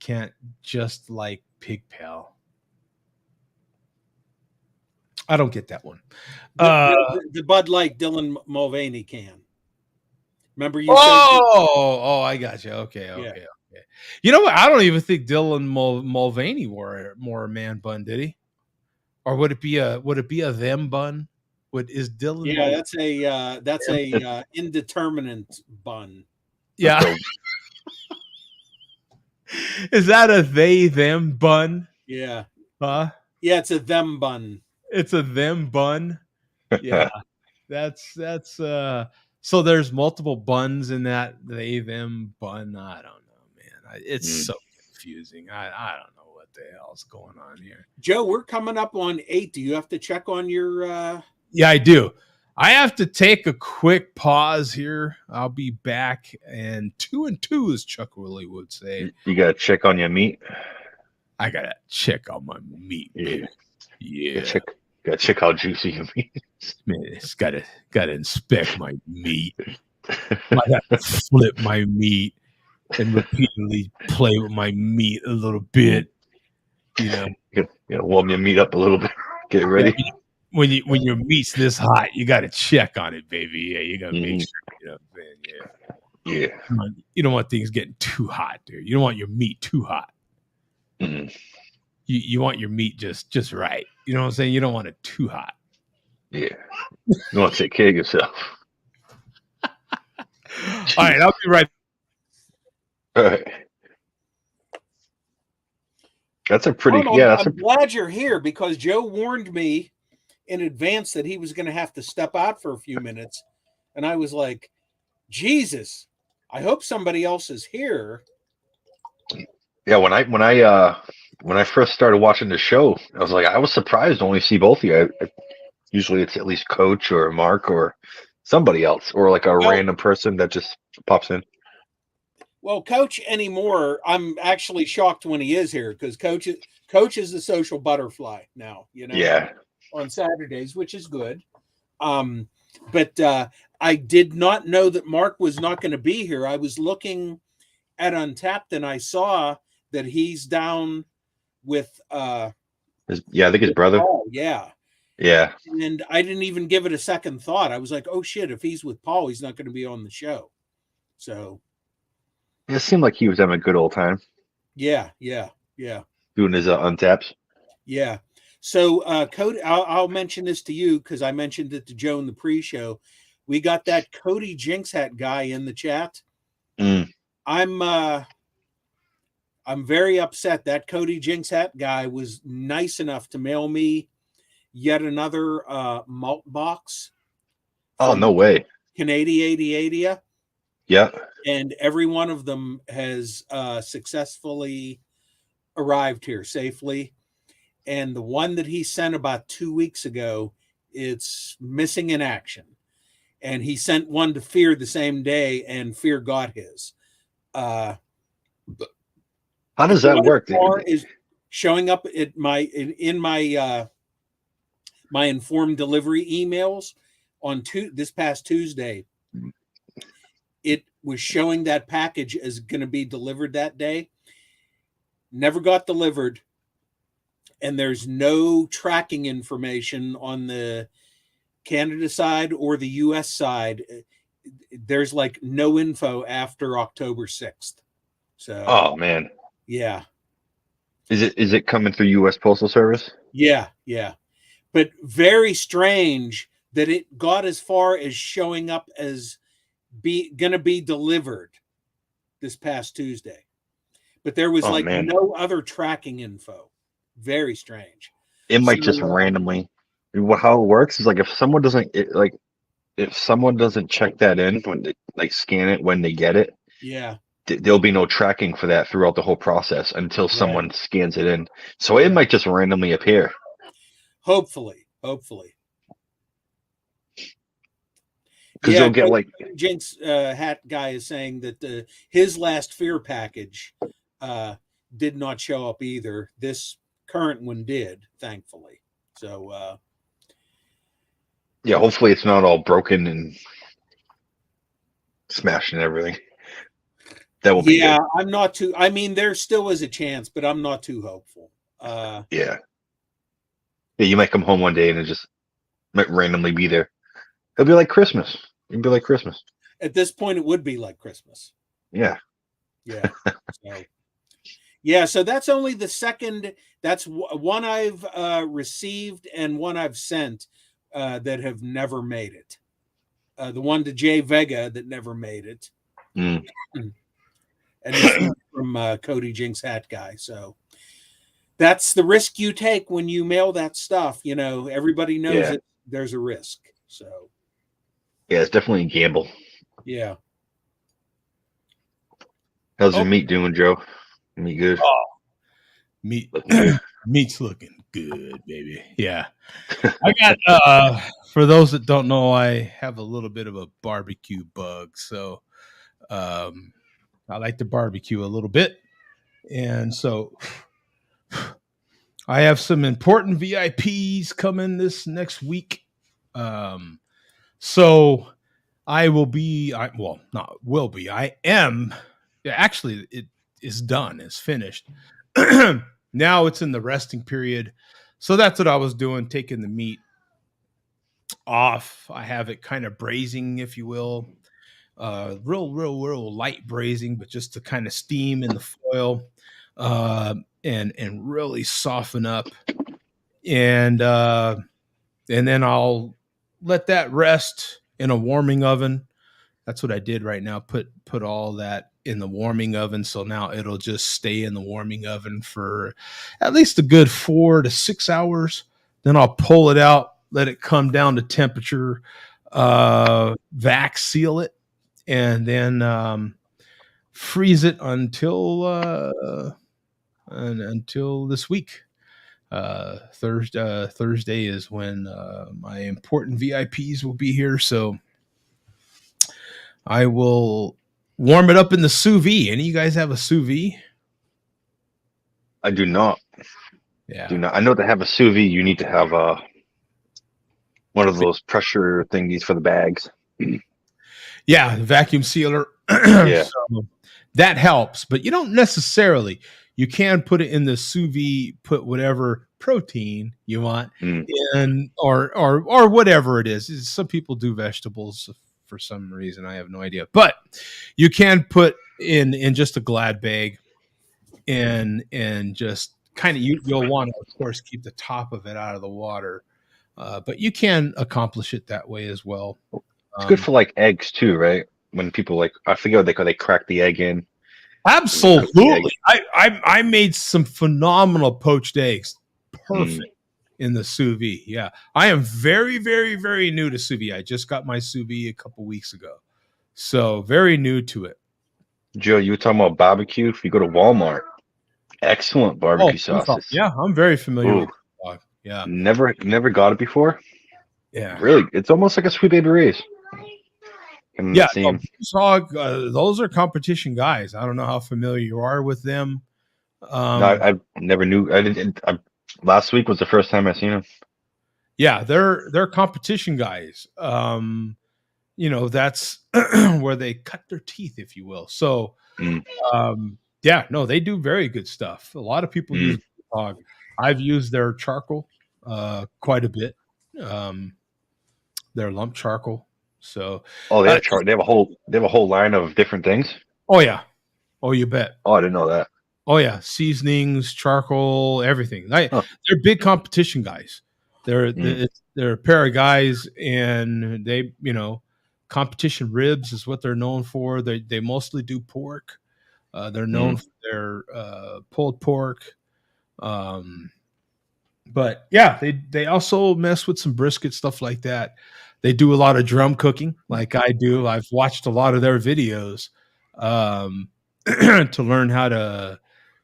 Can't just like Pig Pal. I don't get that one. The Bud Light Dylan Mulvaney can. Remember you? Oh, I got you. Okay. Yeah. You know what? I don't even think Dylan Mulvaney wore a man bun, did he? Or would it be a them bun? Is Dylan? Yeah, that's a indeterminate bun. Yeah. Is that a they them bun? Yeah. Huh? Yeah, it's a them bun. It's a them bun. Yeah. that's so there's multiple buns in that they them bun. I don't know, man. It's so confusing. I don't know what the hell's going on here. Joe, we're coming up on 8. Do you have to check on your Yeah, I do. I have to take a quick pause here. I'll be back, and 2 and 2, as Chuck Willie would say. You got to check on your meat. I gotta check on my meat. Yeah. Yeah. Gotta check how juicy your meat is. Man, it's gotta inspect my meat. I gotta flip my meat and repeatedly play with my meat a little bit. You gotta warm your meat up a little bit. Get ready. When your meat's this hot, you gotta check on it, baby. Yeah, you gotta make sure. Yeah. You don't want things getting too hot, dude. You don't want your meat too hot. Mm-hmm. You want your meat just right. You know what I'm saying? You don't want it too hot. Yeah. You want to take care of yourself. All right, I'll be right. All right. That's a pretty. I'm glad you're here because Joe warned me in advance that he was going to have to step out for a few minutes, and I was like, Jesus, I hope somebody else is here. Yeah, when I first started watching the show, I was surprised to only see both of you. Usually it's at least Coach or Mark or somebody else, or like a random person that just pops in. Well, Coach anymore, I'm actually shocked when he is here because Coach is the social butterfly now, Yeah. On Saturdays, which is good. But I did not know that Mark was not going to be here. I was looking at Untapped and I saw that he's down with I think his brother. Paul. Yeah. And I didn't even give it a second thought. I was like, oh shit, if he's with Paul, he's not going to be on the show. So it seemed like he was having a good old time. Yeah. Doing his untaps. Yeah. So, Cody, I'll mention this to you because I mentioned it to Joe in the pre-show. We got that Cody Jinx Hat guy in the chat. Mm. I'm very upset. That Cody Jinx Hat guy was nice enough to mail me yet another malt box. Oh, no way. Canada. Yeah. And every one of them has successfully arrived here safely. And the one that he sent about 2 weeks ago, it's missing in action. And he sent one to Fear the same day, and Fear got his. How does that work? Is showing up at in my my informed delivery emails on this past Tuesday. It was showing that package is going to be delivered that day. Never got delivered. And there's no tracking information on the Canada side or the US side. There's like no info after October 6th. So, oh man. Yeah. Is it coming through US Postal Service? Yeah. But very strange that it got as far as showing up as going to be delivered this past Tuesday. But there was no other tracking info. Very strange. It might just randomly. How it works is like if someone doesn't check that in when they scan it when they get it, yeah, there'll be no tracking for that throughout the whole process until someone scans it in. So it might just randomly appear. Hopefully. Because you'll get like Jinx Hat guy is saying that his last Fear package did not show up either. This current one did, thankfully. So yeah, hopefully it's not all broken and smashed and everything. That will be good. I'm not too. I mean, there still is a chance, but I'm not too hopeful. Yeah, you might come home one day and it just might randomly be there. It'll be like Christmas. It'll be like Christmas. At this point, it would be like Christmas. Yeah. So that's only the second. That's one I've received and one I've sent that have never made it. The one to Jay Vega that never made it. Mm. And this from Cody Jinx Hat guy. So that's the risk you take when you mail that stuff. You know, everybody knows it. There's a risk. So yeah, it's definitely a gamble. Yeah. How's your meat doing, Joe? Meat good? Oh, meat's looking good, baby. Yeah. I got for those that don't know, I have a little bit of a barbecue bug. So I like to barbecue a little bit. And so I have some important VIPs coming this next week. So I am. Actually, it is done. It's finished. Now it's in the resting period. So that's what I was doing, taking the meat off. I have it kind of braising, if you will. Real light braising, but just to kind of steam in the foil and really soften up. And then I'll let that rest in a warming oven. That's what I did right now. Put all that in the warming oven. So now it'll just stay in the warming oven for at least a good 4 to 6 hours. Then I'll pull it out, let it come down to temperature, vac seal it, and then freeze it until this week. Thursday is when my important VIPs will be here. So I will warm it up in the sous vide. Any of you guys have a sous vide? I do not. Yeah. Do not. I know to have a sous vide, you need to have one of those pressure thingies for the bags. Yeah, vacuum sealer. Yeah. So that helps, but you don't necessarily. You can put it in the sous vide, put whatever protein you want in, or whatever it is. Some people do vegetables for some reason. I have no idea, but you can put in just a Glad bag and just kind of you'll want to, of course, keep the top of it out of the water, but you can accomplish it that way as well. It's good for like eggs too, right? When people like, I forget what they call, they crack the egg in. Absolutely. I made some phenomenal poached eggs. Perfect in the sous vide. Yeah. I am very, very, very new to sous vide. I just got my sous vide a couple weeks ago. So very new to it. Joe, you were talking about barbecue. If you go to Walmart, excellent barbecue sauces. Yeah, I'm very familiar with it. Yeah. Never got it before. Yeah. Really, it's almost like a Sweet Baby Ray's. Yeah, those are competition guys. I don't know how familiar you are with them. No, I never knew. I didn't. Last week was the first time I seen them. Yeah, they're competition guys. That's where they cut their teeth, if you will. So, they do very good stuff. A lot of people use hog. I've used their charcoal quite a bit. Their lump charcoal. So, they have a whole line of different things. Oh yeah, oh you bet. Oh, I didn't know that. Oh yeah, seasonings, charcoal, everything. They're big competition guys. They're a pair of guys, and they competition ribs is what they're known for. They mostly do pork. They're known for their pulled pork. But yeah, they also mess with some brisket, stuff like that. They do a lot of drum cooking, like I do. I've watched a lot of their videos to learn how to,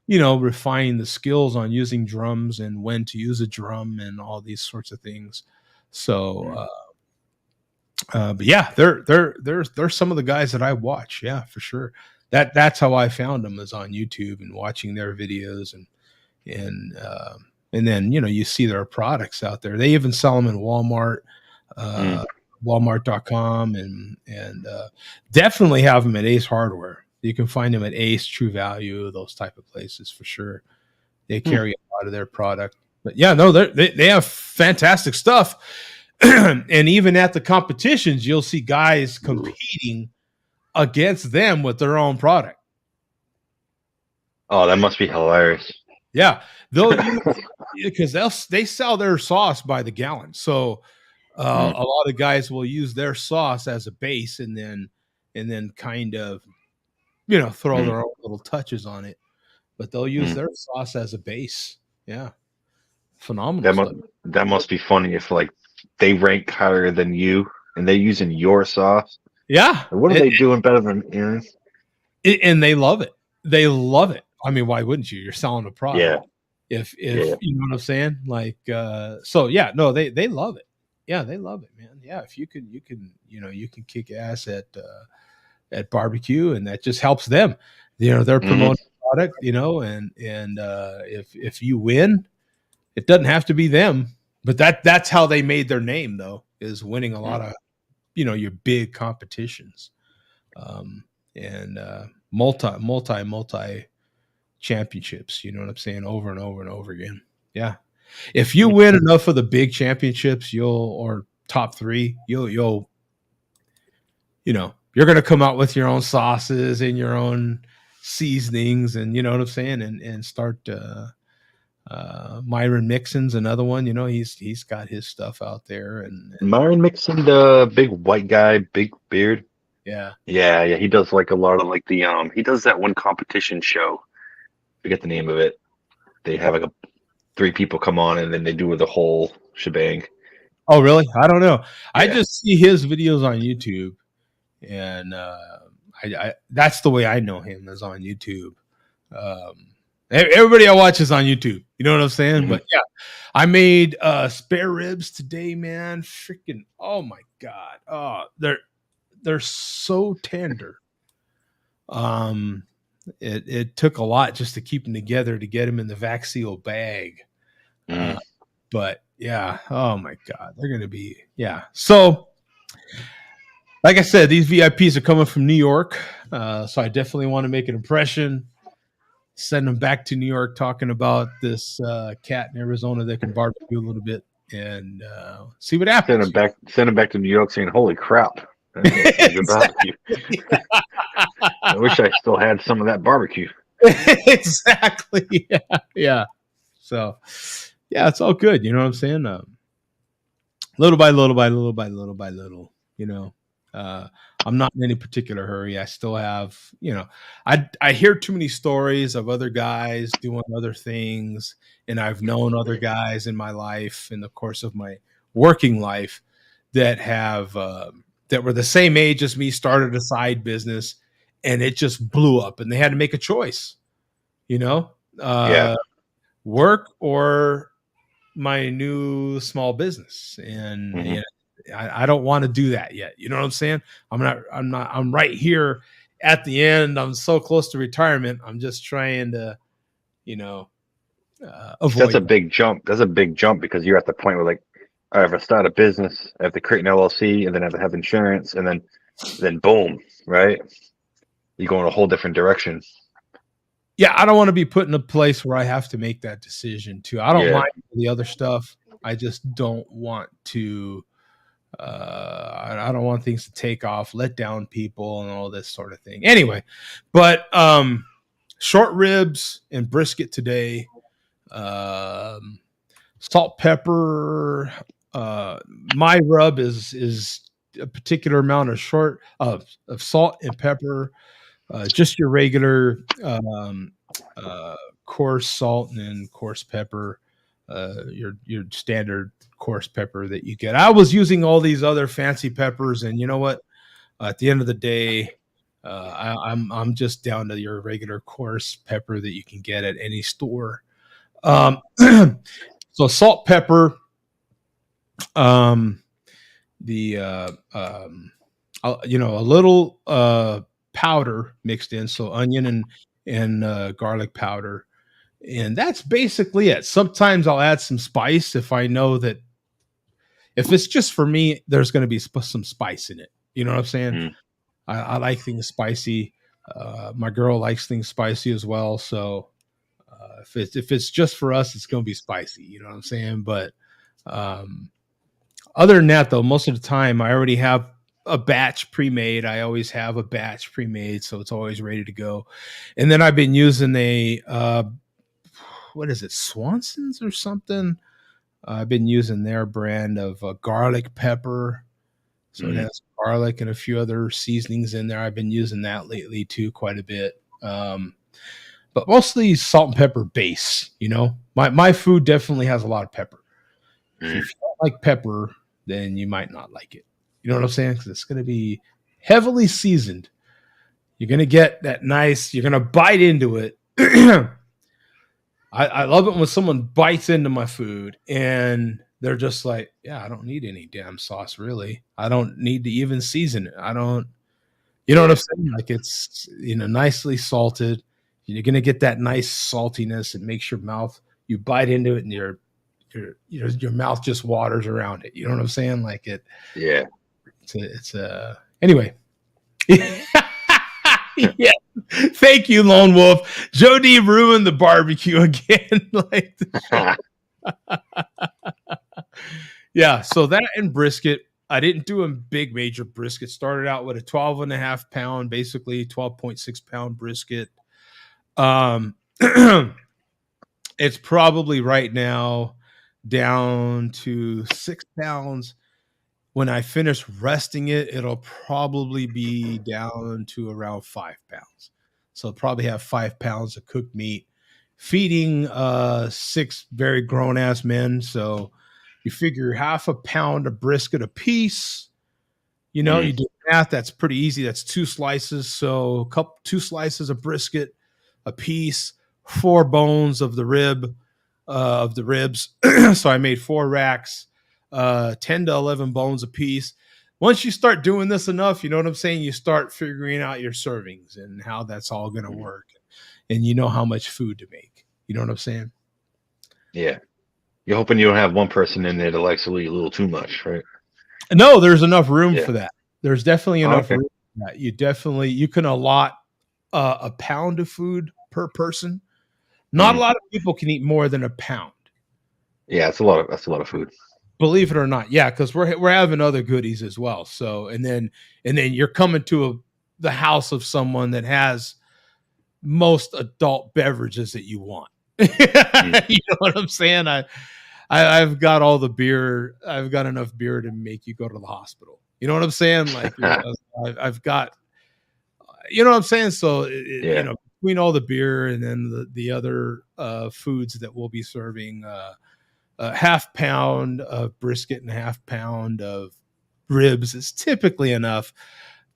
refine the skills on using drums and when to use a drum and all these sorts of things. So, but yeah, they're some of the guys that I watch. Yeah, for sure. That's how I found them, is on YouTube and watching their videos and then you see their products out there. They even sell them in Walmart. Walmart.com and definitely have them at Ace Hardware. You can find them at Ace, True Value, those type of places for sure. They carry a lot of their product. But yeah, no, they have fantastic stuff. And even at the competitions, you'll see guys competing against them with their own product. Oh, that must be hilarious. Yeah, because they sell their sauce by the gallon. So a lot of guys will use their sauce as a base and then kind of throw their own little touches on it. But they'll use their sauce as a base. Yeah, phenomenal. That must be funny if like they rank higher than you and they're using your sauce. Yeah, what are they doing better than Aaron? And they love it. They love it. I mean, why wouldn't you? You're selling a product. Yeah. If you know what I'm saying? Like, so yeah, no, they love it. Yeah, they love it, man. Yeah, if you can kick ass at barbecue, and that just helps them. They're promoting the product, and if you win, it doesn't have to be them, but that's how they made their name, though, is winning a lot of your big competitions, and multi championships. You know what I'm saying? Over and over and over again. Yeah. If you win enough of the big championships, or top 3, you're going to come out with your own sauces and your own seasonings, and you know what I'm saying, and start. Myron Mixon's another one. He's got his stuff out there, and Myron Mixon, the big white guy, big beard. Yeah. He does like a lot of like the he does that one competition show. I forget the name of it. They have like 3 people come on, and then they do the whole shebang. Oh, really? I don't know. Yeah. I Yeah. just see his videos on YouTube, and I that's the way I know him, is on YouTube. Everybody I watch is on YouTube. You know what I'm saying? Mhm. But yeah, I made spare ribs today, man. Freaking, oh my God. Oh, they're so tender. It took a lot just to keep them together, to get them in the vac seal bag. But yeah, oh my God, they're going to be, yeah. So like I said, these VIPs are coming from New York. So I definitely want to make an impression. Send them back to New York, talking about this cat in Arizona that can barbecue a little bit, and see what happens. Send him back to New York saying, "Holy crap. Good barbecue." I wish I still had some of that barbecue. Exactly. Yeah. So yeah, it's all good. You know what I'm saying? Little by little by little by little by little, you know. Uh, I'm not in any particular hurry. I still have, you know, I hear too many stories of other guys doing other things, and I've known other guys in my life in the course of my working life that have that were the same age as me, started a side business, and it just blew up, and they had to make a choice, you know, Yeah. work or my new small business. And Hmm. you know, I don't want to do that yet. You know what I'm saying? I'm right here at the end. I'm so close to retirement. I'm just trying to, you know, That's avoid a that. big jump. That's a big jump because you're at the point where like, all right, if I start a business, I have to create an LLC and then I have to have insurance and then boom, right? You go in a whole different direction. Yeah. I don't want to be put in a place where I have to make that decision too. I don't Yeah. mind the other stuff. I just don't want to, I don't want things to take off, let down people and all this sort of thing. Anyway, but, short ribs and brisket today. Um, Salt, pepper. My rub is a particular amount of of salt and pepper. Just your regular uh, coarse salt and coarse pepper. Your standard coarse pepper that you get. I was using all these other fancy peppers, and you know what? At the end of the day, I'm just down to your regular coarse pepper that you can get at any store. Um, so salt, pepper, um, the you know, a little powder mixed in, so onion and garlic powder, and that's basically it. Sometimes I'll add some spice if I know that if it's just for me, there's going to be some spice in it. You know what I'm saying? Mm. I like things spicy. My girl likes things spicy as well, so if it's just for us, it's going to be spicy. You know what I'm saying? But um, other than that, though, most of the time I already have a batch pre-made. I always have a batch pre-made, so it's always ready to go. And then I've been using a what is it, Swanson's or something? I've been using their brand of garlic pepper. So it Mm. has garlic and a few other seasonings in there. I've been using that lately too, quite a bit. But mostly salt and pepper base. You know, my food definitely has a lot of pepper. So Mm. if you don't like pepper, then you might not like it. You know what I'm saying? Because it's going to be heavily seasoned. You're going to get that nice. You're going to bite into it. I love it when someone bites into my food and they're just like, "Yeah, I don't need any damn sauce, really. I don't need to even season it. I don't." You know what I'm Yeah. saying? Like it's, you know, nicely salted. You're gonna get that nice saltiness. It makes your mouth. You bite into it, and your mouth just waters around it. You know what I'm saying? Like Yeah. it's anyway. Yeah. Thank you, Lone Wolf. Joe D ruined the barbecue again. Like yeah, so that and brisket. I didn't do a big major brisket. Started out with a 12.5 pound, basically 12.6 pound brisket. Um, it's probably right now down to 6 pounds. When I finish resting it, it'll probably be down to around 5 pounds. So probably have 5 pounds of cooked meat, feeding six very grown ass men. So you figure half a pound of brisket a piece. You know, Mm. you do math. That's pretty easy. That's two slices. So two slices of brisket a piece, four bones of the ribs. So I made 4 racks, 10 to 11 bones a piece. Once you start doing this enough, you know what I'm saying? You start figuring out your servings and how that's all going to Mm. work. And you know how much food to make. You know what I'm saying? Yeah. You're hoping you don't have one person in there that likes to eat a little too much, right? No, there's enough room Yeah. for that. There's definitely Oh, enough okay. room for that. You can allot a pound of food per person. Not a Mm. lot of people can eat more than a pound. Yeah, that's a lot of food. Believe it or not, yeah, because we're having other goodies as well. So and then you're coming to the house of someone that has most adult beverages that you want. You know what I'm saying? I've got all the beer. I've got enough beer to make you go to the hospital. You know what I'm saying? Like, I've got, you know what I'm saying? So, you know, between all the beer and then the other foods that we'll be serving, a half pound of brisket and a half pound of ribs is typically enough.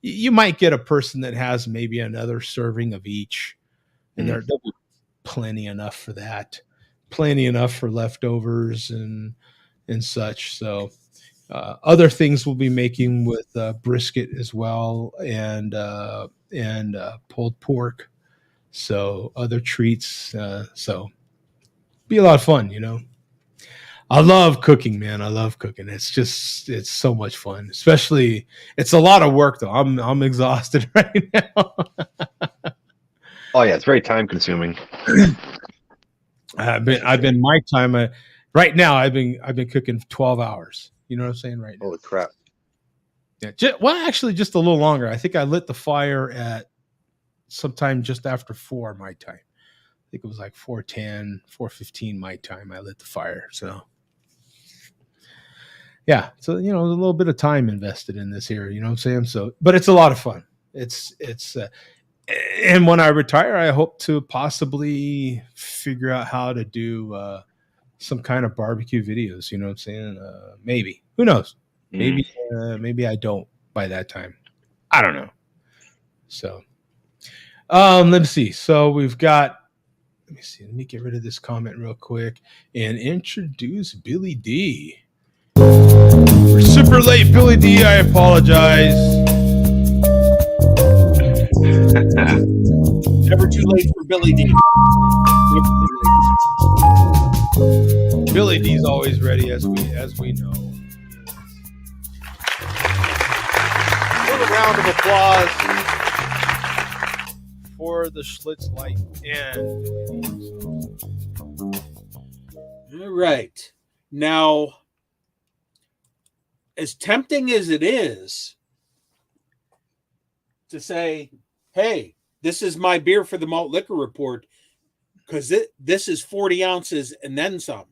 You might get a person that has maybe another serving of each, and there'll be plenty enough for that, plenty enough for leftovers and such. So other things we'll be making with brisket as well, and pulled pork. So other treats. So be a lot of fun, you know. I love cooking, man. I love cooking. It's so much fun. Especially, it's a lot of work though. I'm exhausted right now. Oh yeah, it's very time consuming. I've been my time. Right now, I've been cooking 12 hours. You know what I'm saying? Right now. Holy crap! Yeah. Well, actually, just a little longer. I think I lit the fire at sometime just after 4 my time. I think it was like 4:10, 4:15 my time. I lit the fire. So. Yeah, so you know, there's a little bit of time invested in this here, you know what I'm saying? So, but it's a lot of fun. It's and when I retire, I hope to possibly figure out how to do some kind of barbecue videos, you know what I'm saying? Maybe. Who knows? Maybe maybe I don't by that time. I don't know. So, let's see. So, we've got, let me see. Let me get rid of this comment real quick and introduce Billy D. We're super late, Billy D. I apologize. Never too late for Billy D. Billy D's always ready, as we know. What a round of applause for the Schlitz Light and Billy D. All right. Now, as tempting as it is to say, hey, this is my beer for the malt liquor report, because this is 40 ounces and then some.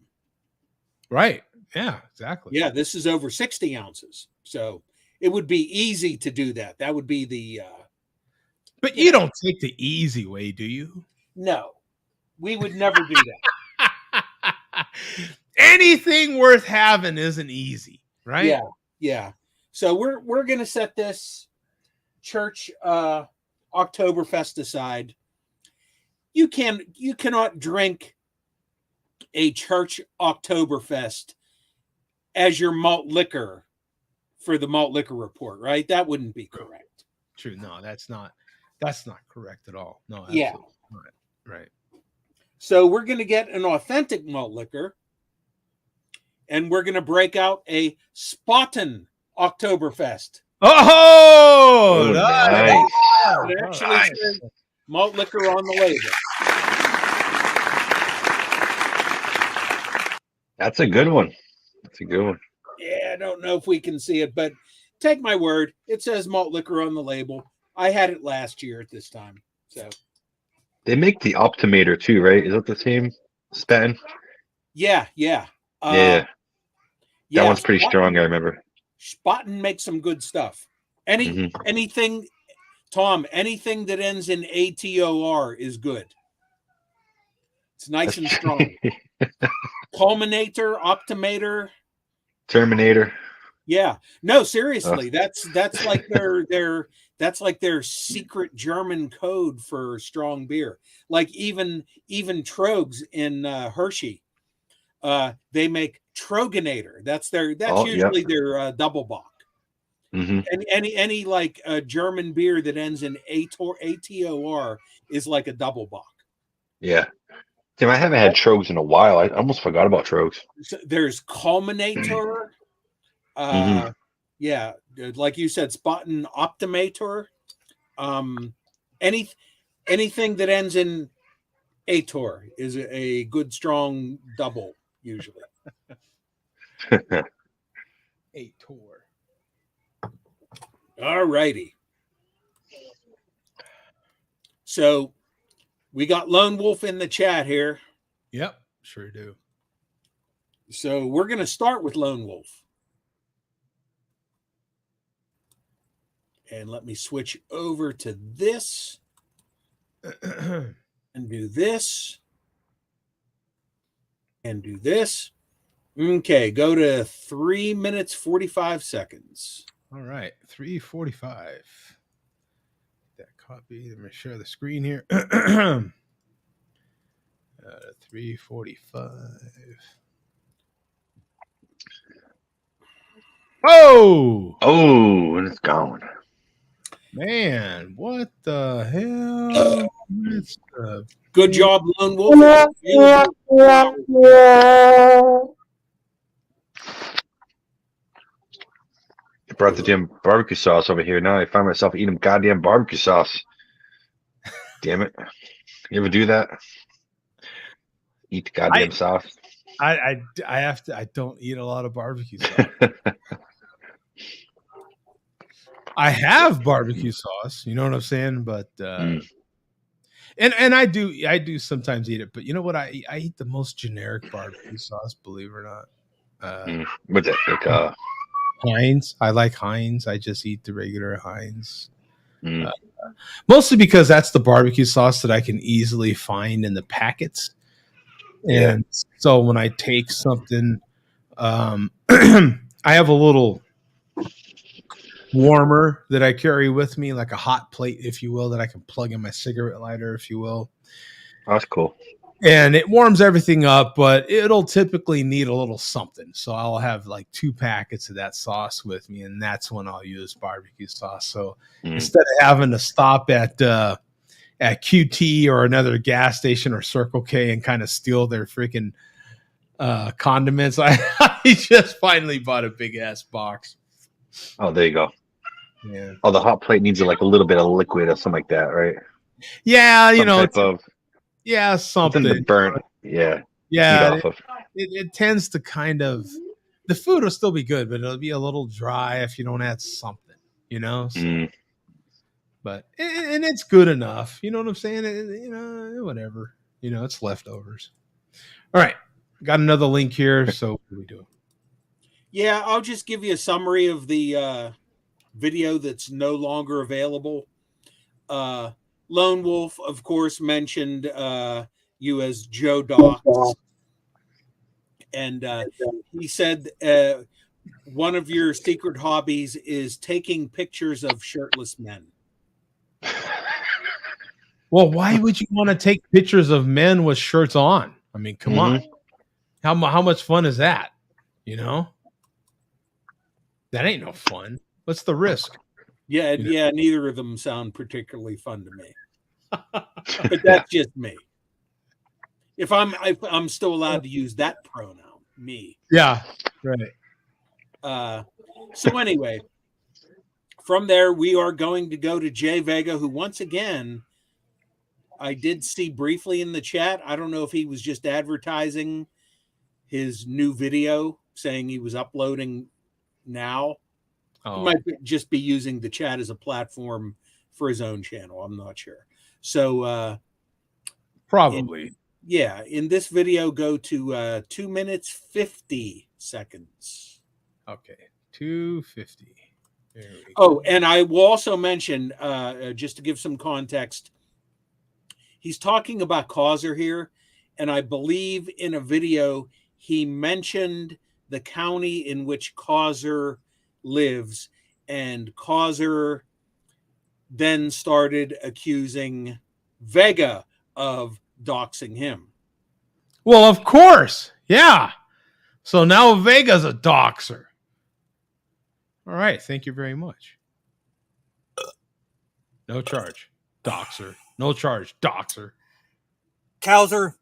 Right. Yeah, exactly. Yeah, this is over 60 ounces. So it would be easy to do that. That would be the... but you don't take the easy way, do you? No, we would never do that. Anything worth having isn't easy, right? Yeah. Yeah. So we're going to set this church Oktoberfest aside. You cannot drink a church Oktoberfest as your malt liquor for the malt liquor report, right? That wouldn't be correct. True. No, that's not correct at all. No, yeah. Not. Right. So we're going to get an authentic malt liquor, and we're going to break out a Spaten Oktoberfest. Oh, nice. It actually says malt liquor on the label. That's a good one. That's a good one. Yeah, I don't know if we can see it, but take my word, it says malt liquor on the label. I had it last year at this time. So they make the Optimator too, right? Is that the same Spaten? Yeah. That one's pretty strong, I remember. Spaten makes some good stuff. Anything, Tom, anything that ends in ATOR is good. It's nice and strong. Culminator, Optimator, Terminator. Yeah. No, seriously. That's like their secret German code for strong beer. Like even Trogs in Hershey. They make Troganator. That's usually their double bock. Mm-hmm. And any like German beer that ends in ATOR is like a double bock. Yeah. Tim, I haven't had Trogs in a while. I almost forgot about Trogs. So there's Culminator. Yeah, like you said, Spaten Optimator. Anything that ends in Ator is a good strong double usually. Ator. All righty. So we got Lone Wolf in the chat here. Yep, sure do. So we're going to start with Lone Wolf. And let me switch over to this and do this and do this. Okay, go to 3 minutes 45 seconds. All right, 3:45. That copy. Let me share the screen here. 3:45. Oh Oh, and it's gone. man, what the hell? It's, Good job, Lone Wolf. It's available 4 hours. I brought the damn barbecue sauce over here. Now I find myself eating goddamn barbecue sauce. Damn it. You ever do that? Eat the goddamn sauce? I have to. I don't eat a lot of barbecue sauce. I have barbecue sauce. You know what I'm saying? But and I do sometimes eat it. But you know what? I eat the most generic barbecue sauce. Believe it or not. What's that? Like Heinz. I like Heinz. I just eat the regular Heinz. Mostly because that's the barbecue sauce that I can easily find in the packets. And so when I take something, I have a little warmer that I carry with me, like a hot plate, if you will, that I can plug in my cigarette lighter, if you will. That's cool. And it warms everything up, but it'll typically need a little something. So I'll have like 2 packets of that sauce with me, and that's when I'll use barbecue sauce. So instead of having to stop at QT or another gas station or Circle K and kind of steal their freaking condiments, I just finally bought a big ass box. Oh, there you go. Yeah. Oh, the hot plate needs like a little bit of liquid or something like that, right? Yeah, you know, something something to burn. Yeah. Yeah, Eat off of. it tends to kind of, the food will still be good, but it'll be a little dry if you don't add something, you know. So, but and it's good enough, you know what I'm saying? You know, whatever, you know, it's leftovers. All right, got another link here. So what do we do? Yeah, I'll just give you a summary of the video that's no longer available. Lone Wolf, of course, mentioned you as Joe Dox. And he said one of your secret hobbies is taking pictures of shirtless men. Well, why would you want to take pictures of men with shirts on? I mean, come on. How much fun is that? You know? That ain't no fun. What's the risk? Yeah, yeah, neither of them sound particularly fun to me. But that's just me. If I'm still allowed to use that pronoun, me. Yeah, right. So anyway, from there we are going to go to Jay Vega, who once again I did see briefly in the chat. I don't know if he was just advertising his new video, saying he was uploading now. He might just be using the chat as a platform for his own channel. I'm not sure. So probably. In this video, go to 2 minutes 50 seconds. Okay, 250. Oh, and I will also mention, just to give some context, he's talking about Causer here, and I believe in a video he mentioned the county in which Causer lives, and Causer then started accusing Vega of doxing him. Well, of course. Yeah. So now Vega's a doxer. All right. Thank you very much. No charge. Doxer. No charge. Doxer. Causer,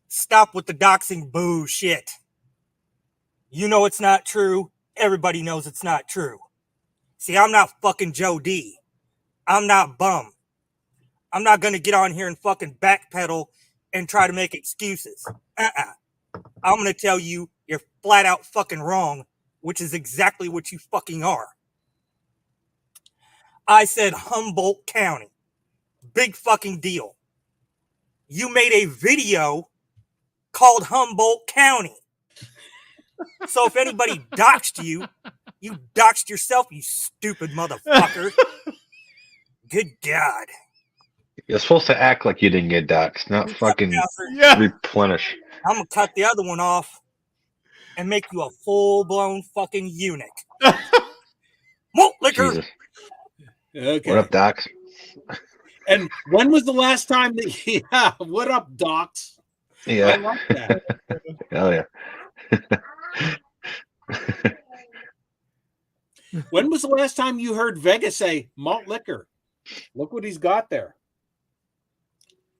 stop with the doxing bullshit. You know it's not true. Everybody knows it's not true. See, I'm not fucking Joe D. I'm not bum. I'm not going to get on here and fucking backpedal and try to make excuses. I'm going to tell you you're flat out fucking wrong, which is exactly what you fucking are. I said Humboldt County. Big fucking deal. You made a video called Humboldt County. So if anybody doxed you, you doxed yourself, you stupid motherfucker. Good God. You're supposed to act like you didn't get doxxed, not fucking Yeah. replenish. I'm going to cut the other one off and make you a full-blown fucking eunuch. Malt liquor. Jesus. Okay. What up, Docs? And when was the last time that? Yeah. What up, docs? I Yeah. like that. Hell yeah. When was the last time you heard Vega say malt liquor? Look what he's got there.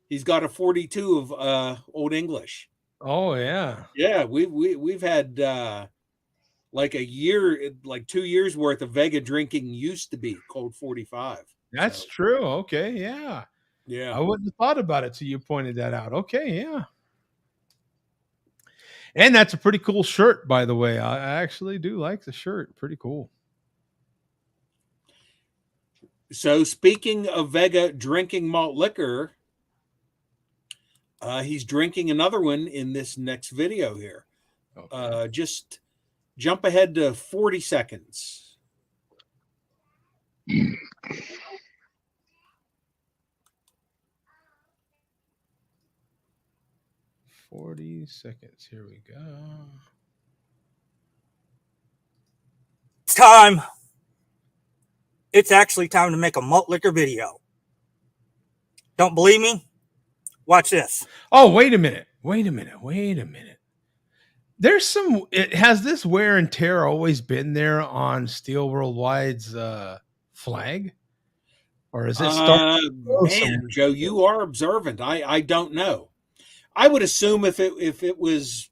He's got a 42 of Old English. Oh yeah. Yeah, we've had like a year, like 2 years worth of Vega drinking used to be Cold 45. That's true. Okay, yeah. Yeah. I wouldn't have thought about it till you pointed that out. Okay, yeah. And that's a pretty cool shirt, by the way. I actually do like the shirt. Pretty cool. So speaking of Vega drinking malt liquor, he's drinking another one in this next video here. Okay. Just jump ahead to 40 seconds. 40 seconds. Here we go. It's time. It's actually time to make a malt liquor video. Don't believe me? Watch this. Oh, wait a minute. There's some. Has this wear and tear always been there on Steel Worldwide's flag, or is it starting? Man, Joe, you are observant. I don't know. I would assume if it was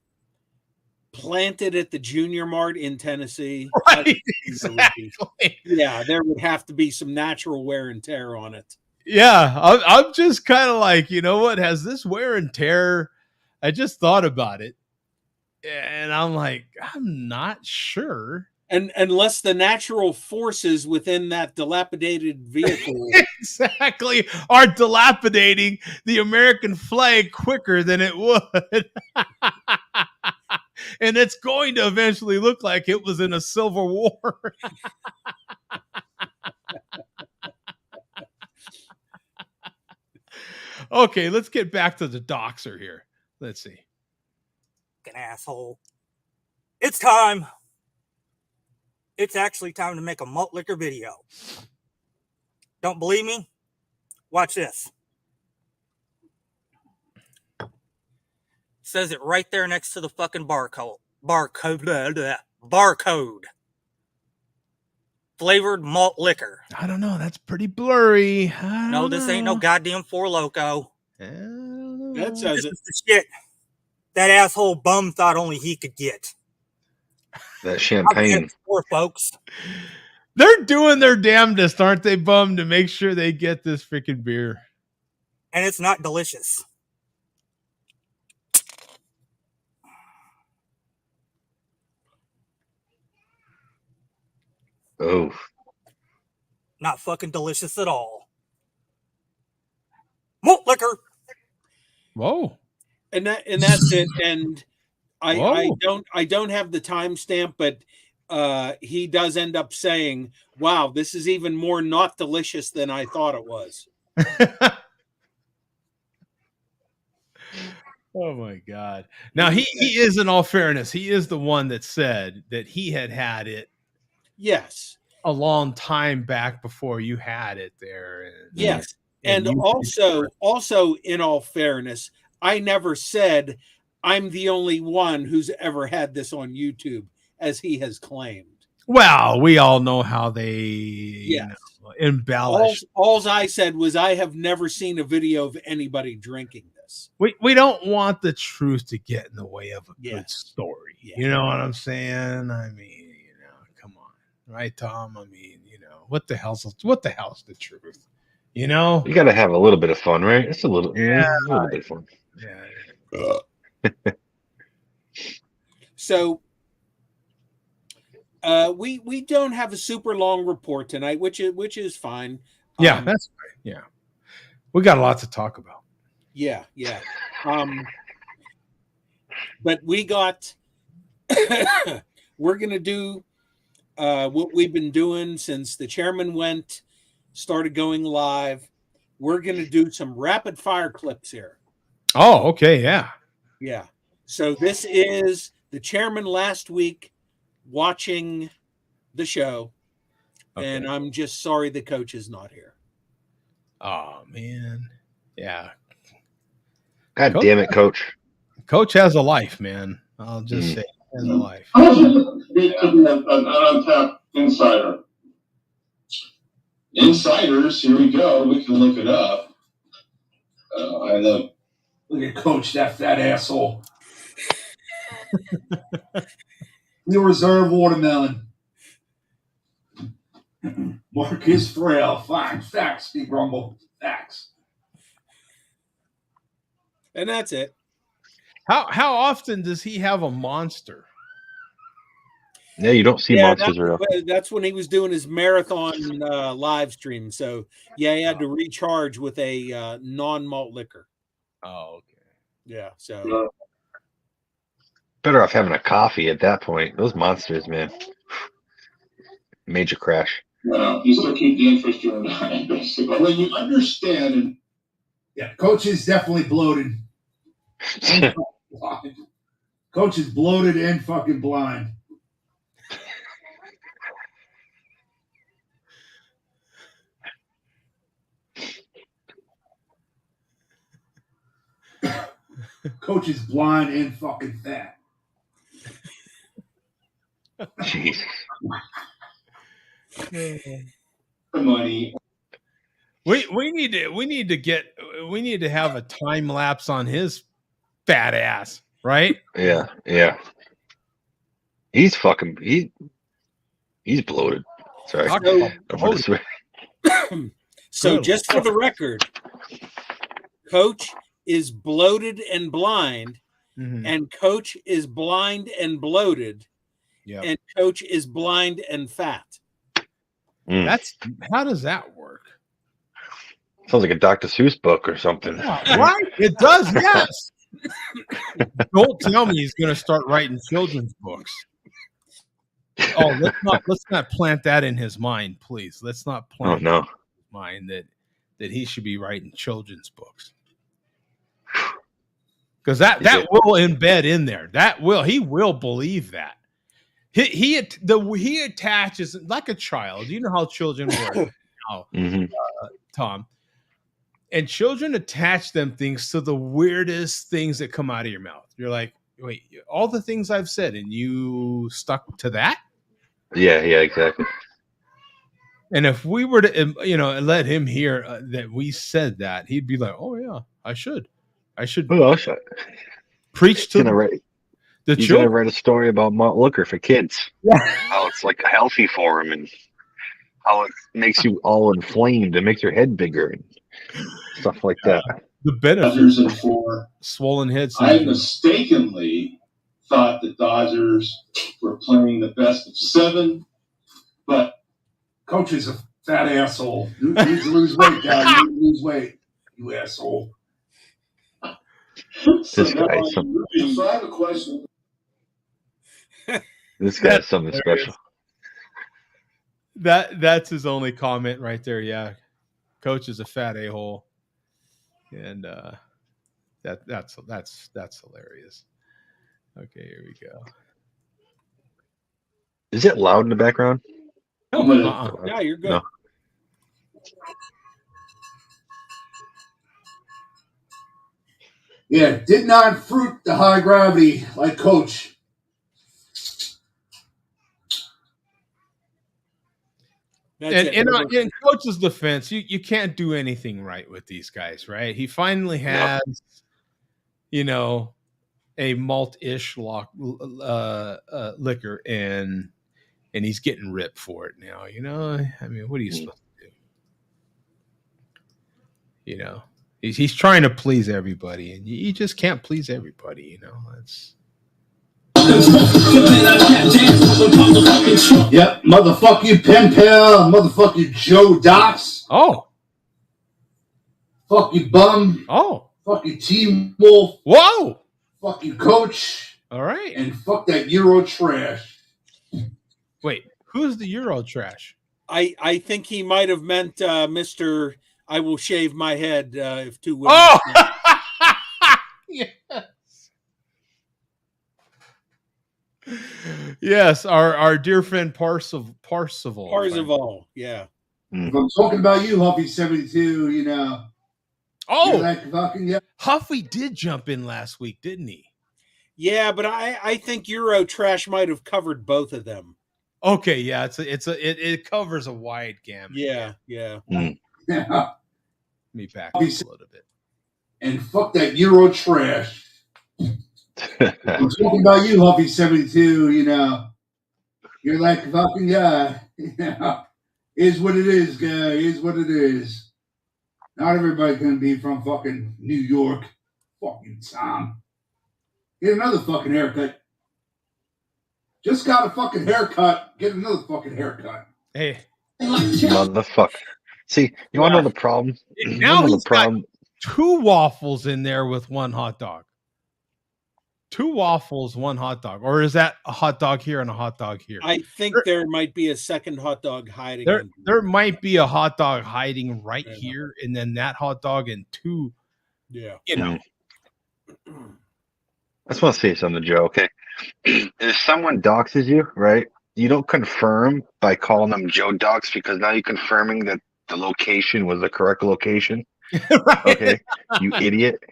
planted at the Junior Mart in Tennessee, Right, exactly. Yeah, there would have to be some natural wear and tear on it. Yeah, I'm just kind of like, you know what? Has this wear and tear? I just thought about it, and I'm like, I'm not sure. And unless the natural forces within that dilapidated vehicle Exactly are dilapidating the American flag quicker than it would. And it's going to eventually look like it was in a civil war. Okay, let's get back to the doxer here. Let's see. Fucking asshole. It's time. It's actually time to make a malt liquor video. Don't believe me? Watch this. Says it right there next to the fucking barcode. Barcode. Flavored malt liquor. I don't know. That's pretty blurry. No, this ain't no goddamn Four Loko. that says This it. is the shit that asshole bum thought only he could get. That champagne. Poor folks. They're doing their damnedest, aren't they, bum, to make sure they get this freaking beer. And it's not delicious. Oh. Not fucking delicious at all. Malt liquor. Whoa. And that's it. And I Whoa. don't have the timestamp, but he does end up saying, "Wow, this is even more not delicious than I thought it was." Oh my God. Now he is, in all fairness, he is the one that said that he had it Yes. a long time back before you had it there. And, Yes. And you- also in all fairness, I never said I'm the only one who's ever had this on YouTube, as he has claimed. well, we all know how they embellish. All I said was I have never seen a video of anybody drinking this. We don't want the truth to get in the way of a good Yes. story. Yeah. You know what I'm saying? I mean, come on. Right, Tom? I mean, what the hell's the truth? You got to have a little bit of fun, right? It's a little bit of fun. Yeah. So we don't have a super long report tonight, which is fine. Yeah, that's right. Yeah. We got a lot to talk about. Yeah. But we got. We're gonna do what we've been doing since the chairman started going live. We're gonna do some rapid fire clips here. Oh, okay, yeah. Yeah. So this is the chairman last week watching the show, and I'm just sorry the coach is not here. Oh man, yeah. God damn it, Coach. Coach has a life, man. I'll just say he has a life. An untapped insider. Insiders, here we go. We can look it up. I know. Look at Coach, that fat asshole. New reserve watermelon. Marcus Frail. Fine. Facts, Big Rumble. Facts. And that's it. How often does he have a monster? Yeah, you don't see monsters real. That's when he was doing his marathon live stream. So yeah, he had to recharge with a non-malt liquor. Oh, okay. Yeah. So Better off having a coffee at that point. Those monsters, man. Major crash. Well, you still keep the interest you're in, basically. When you understand, and yeah, Coach is definitely bloated. Coach is bloated and fucking blind. Coach is blind and fucking fat. Jeez. Money. We need to have a time lapse on his fat ass, right? Yeah. He's bloated. Sorry. So just for the record, Coach is bloated and blind, and Coach is blind and bloated, and Coach is blind and fat. How does that work? Sounds like a Dr. Seuss book or something. Yeah, right? It does, yes. Don't tell me he's going to start writing children's books. Oh, let's not plant that in his mind, please. Let's not plant in his mind that he should be writing children's books. Because that will embed in there. He will believe that. He attaches like a child. You know how children work now, Tom. And children attach them things to the weirdest things that come out of your mouth. You're like, wait, all the things I've said, and you stuck to that? Yeah, exactly. And if we were to, let him hear that we said that, he'd be like, oh yeah, I should preach to the children. He's gonna write a story about malt liquor for kids. How it's like healthy for them, and how it makes you all inflamed and makes your head bigger and stuff like that. The benefits of swollen heads. I mistakenly thought the Dodgers were playing the best of 7, but Coach is a fat asshole. You need to lose weight, guys. You need to lose weight, you asshole. This guy is something. So I have a question. This guy's something special. That's his only comment right there. Yeah, Coach is a fat a-hole, and that's hilarious. Okay, here we go. Is it loud in the background? No, yeah, you're good. No. Yeah, did not fruit the high gravity like Coach. And in Coach's defense, you can't do anything right with these guys, right? He finally has, a malt-ish liquor, and he's getting ripped for it now. I mean, what are you supposed to do? He's trying to please everybody, and you just can't please everybody. That's. Yep, motherfuck you, Pen Pal, motherfuck you, Joe Dots. Oh. Fuck you, Bum. Oh. Fuck you, Team Wolf. Whoa. fuck you, coach, All right. and fuck that Euro trash. Wait, who's the Euro trash? I think he might have meant Mr. I will shave my head if two women. Oh, yes. Yes, our dear friend Parsival. Parzival, yeah. If I'm talking about you, Huffy 72, you know. Oh, you're like fucking, yeah. Huffy did jump in last week, didn't he? Yeah, but I think Euro trash might have covered both of them. Okay, yeah, it covers a wide gamut. Yeah. Yeah. Let me back up a little bit. And fuck that Euro trash. I'm talking about you, Huffy 72, you know. You're like fucking guy. You know. Is what it is, guy. Is what it is. Not everybody can be from fucking New York. Fuck you, Tom. Get another fucking haircut. Just got a fucking haircut. Get another fucking haircut. Hey, motherfucker. See, you want to know the problem? now he's got 2 waffles in there with 1 hot dog. 2 waffles, 1 hot dog, or is that a hot dog here and a hot dog here? I think there might be a second hot dog hiding. There might be a hot dog hiding right here, and then that hot dog and 2. Yeah, you know. I just want to say something, Joe. Okay, if someone doxes you, right? You don't confirm by calling them Joe Dox because now you're confirming that the location was the correct location. Right. Okay, you idiot.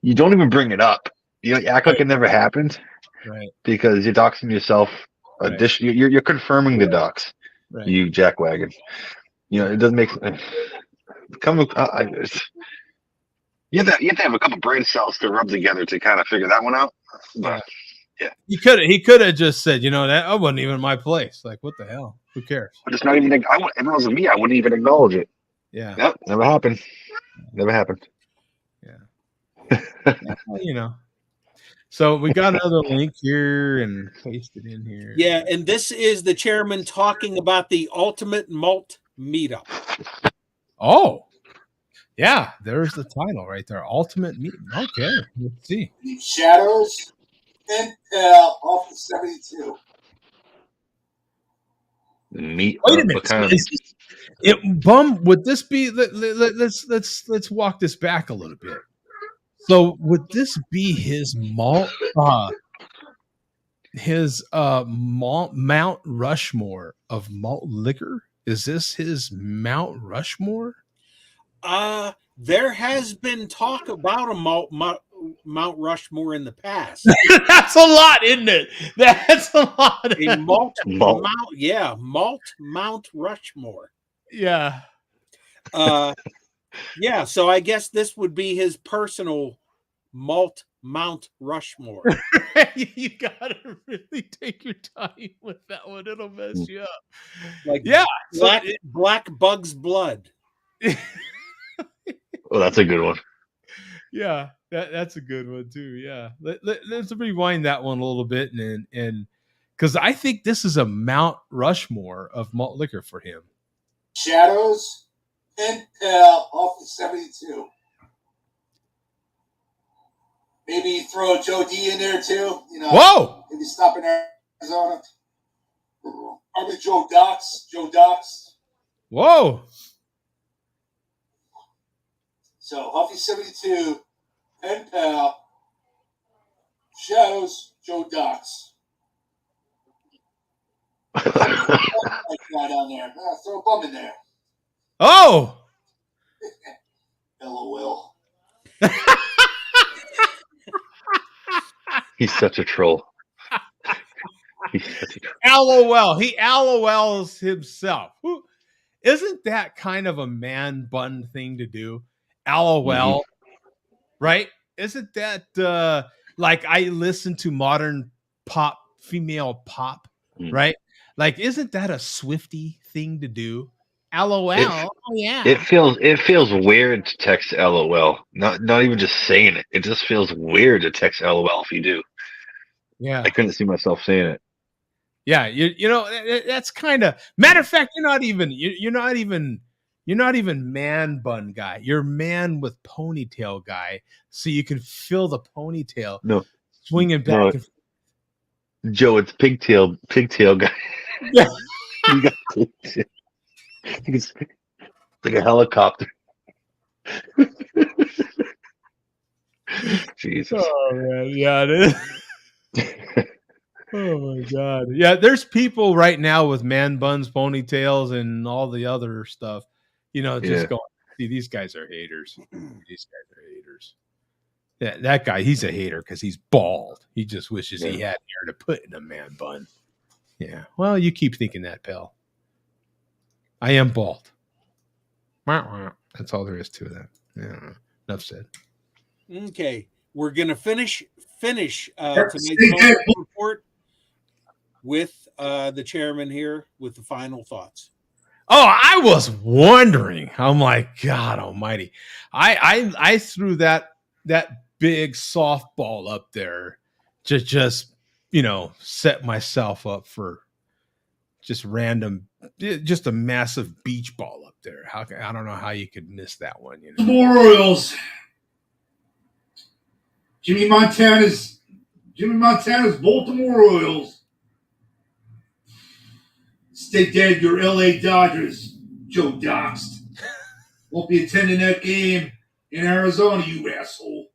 You don't even bring it up. You act like it never happened, right? Because you're doxing yourself. Right. You're confirming the dox. Right. You jackwagon. You know it doesn't make. You have to have a couple brain cells to rub together to kind of figure that one out. But, yeah. He could have just said, you know, that wasn't even my place. Like, what the hell? Who cares? But it's not even. If it was me, I wouldn't even acknowledge it. Yeah. Yep. Never happened. Never happened. Yeah. Well, you know. So we got another link here and paste it in here. Yeah, and this is the chairman talking about the Ultimate Malt Meetup. Oh, yeah, there's the title right there. Ultimate Meet. Okay, let's see. Shadows and off the 72. Meat. Wait a minute. Kind of... Would this be? Let's walk this back a little bit. So would this be his malt? His Mount Rushmore of malt liquor? Is this his Mount Rushmore? There has been talk about a Mount Rushmore in the past. That's a lot, isn't it? That's a lot. A malt. Mount Rushmore. Yeah. Yeah, so I guess this would be his personal Mount Rushmore. You gotta really take your time with that one. It'll mess you up. Like, yeah, Black Bug's Blood. Oh, that's a good one. Yeah, that's a good one too. Yeah, let's rewind that one a little bit, and because I think this is a Mount Rushmore of malt liquor for him. Shadows and off the 72. Maybe throw Joe D in there too. You know. Whoa! Maybe stop in Arizona. Are the Joe Dox? Joe Dox. Whoa! So Huffy 72, Pen Pal, Shadows, Joe Dox. Like down there. Throw a bum in there. Oh! LOL. He's such a troll. LOL. He LOLs himself. Isn't that kind of a man bun thing to do? LOL, right? Isn't that like I listen to modern pop, female pop, right? Like, isn't that a Swiftie thing to do? LOL. It feels weird to text LOL. Not even just saying it. It just feels weird to text LOL if you do. Yeah. I couldn't see myself saying it. Yeah, you know that's kind of matter of fact. You're not even You're not even man bun guy. You're man with ponytail guy. So you can feel the ponytail No, swinging back no, and forth. Joe, it's pigtail guy. Yeah. You got pigtail. It's like a helicopter. Jesus. Oh man, yeah, it is. Oh my god. Yeah, there's people right now with man buns, ponytails, and all the other stuff. Just Yeah. going, see, these guys are haters. These guys are haters. Yeah, that guy, he's a hater because he's bald. He just wishes he had hair to put in a man bun. Yeah. Well, you keep thinking that, pal. I am bald. That's all there is to that. Yeah. Enough said. Okay, we're gonna finish tonight's Stay Mulligan report with the chairman here with the final thoughts. Oh, I was wondering. I'm like, God Almighty! I threw that big softball up there to just set myself up for just a massive beach ball up there. I don't know how you could miss that one. Baltimore Royals. Jimmy Montana's Baltimore Royals. Stay dead, your LA Dodgers, Joe Doxed. Won't be attending that game in Arizona, you asshole.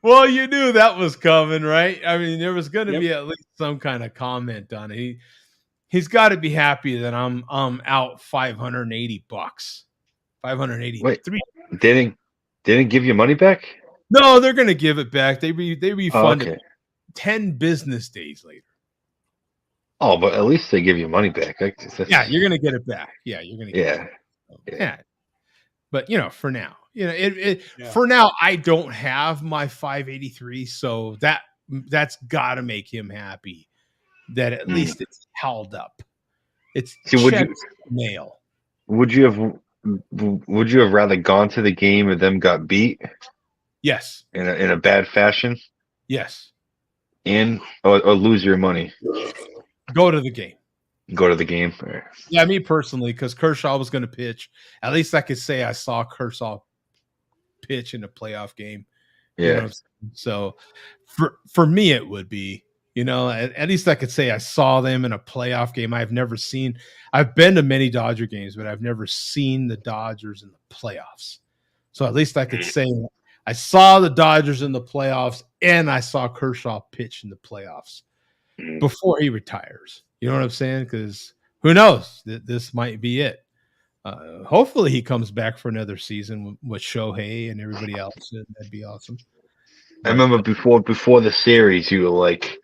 Well, you knew that was coming, right? I mean, there was going to be at least some kind of comment on it. He's got to be happy that I'm out $580. 583. Wait, they didn't give you money back? No, they're going to give it back. They refund it 10 business days later. Oh, but at least they give you money back. Yeah, you're going to get it back. Yeah, you're going to get it back. Yeah. But, for now, for now, I don't have my 583. So that's got to make him happy that at least it's held up. It's mail. Would you have rather gone to the game and them got beat? Yes. In a bad fashion? Yes. Or lose your money? Go to the game. Go to the game. Right. Yeah, me personally, because Kershaw was going to pitch. At least I could say I saw Kershaw pitch in a playoff game. Yeah. So for me, it would be, at least I could say I saw them in a playoff game. I've been to many Dodger games, but I've never seen the Dodgers in the playoffs. So at least I could say I saw the Dodgers in the playoffs and I saw Kershaw pitch in the playoffs before he retires. You know what I'm saying? Because who knows? This might be it. Hopefully he comes back for another season with Shohei and everybody else. That'd be awesome. I remember before the series, you were like,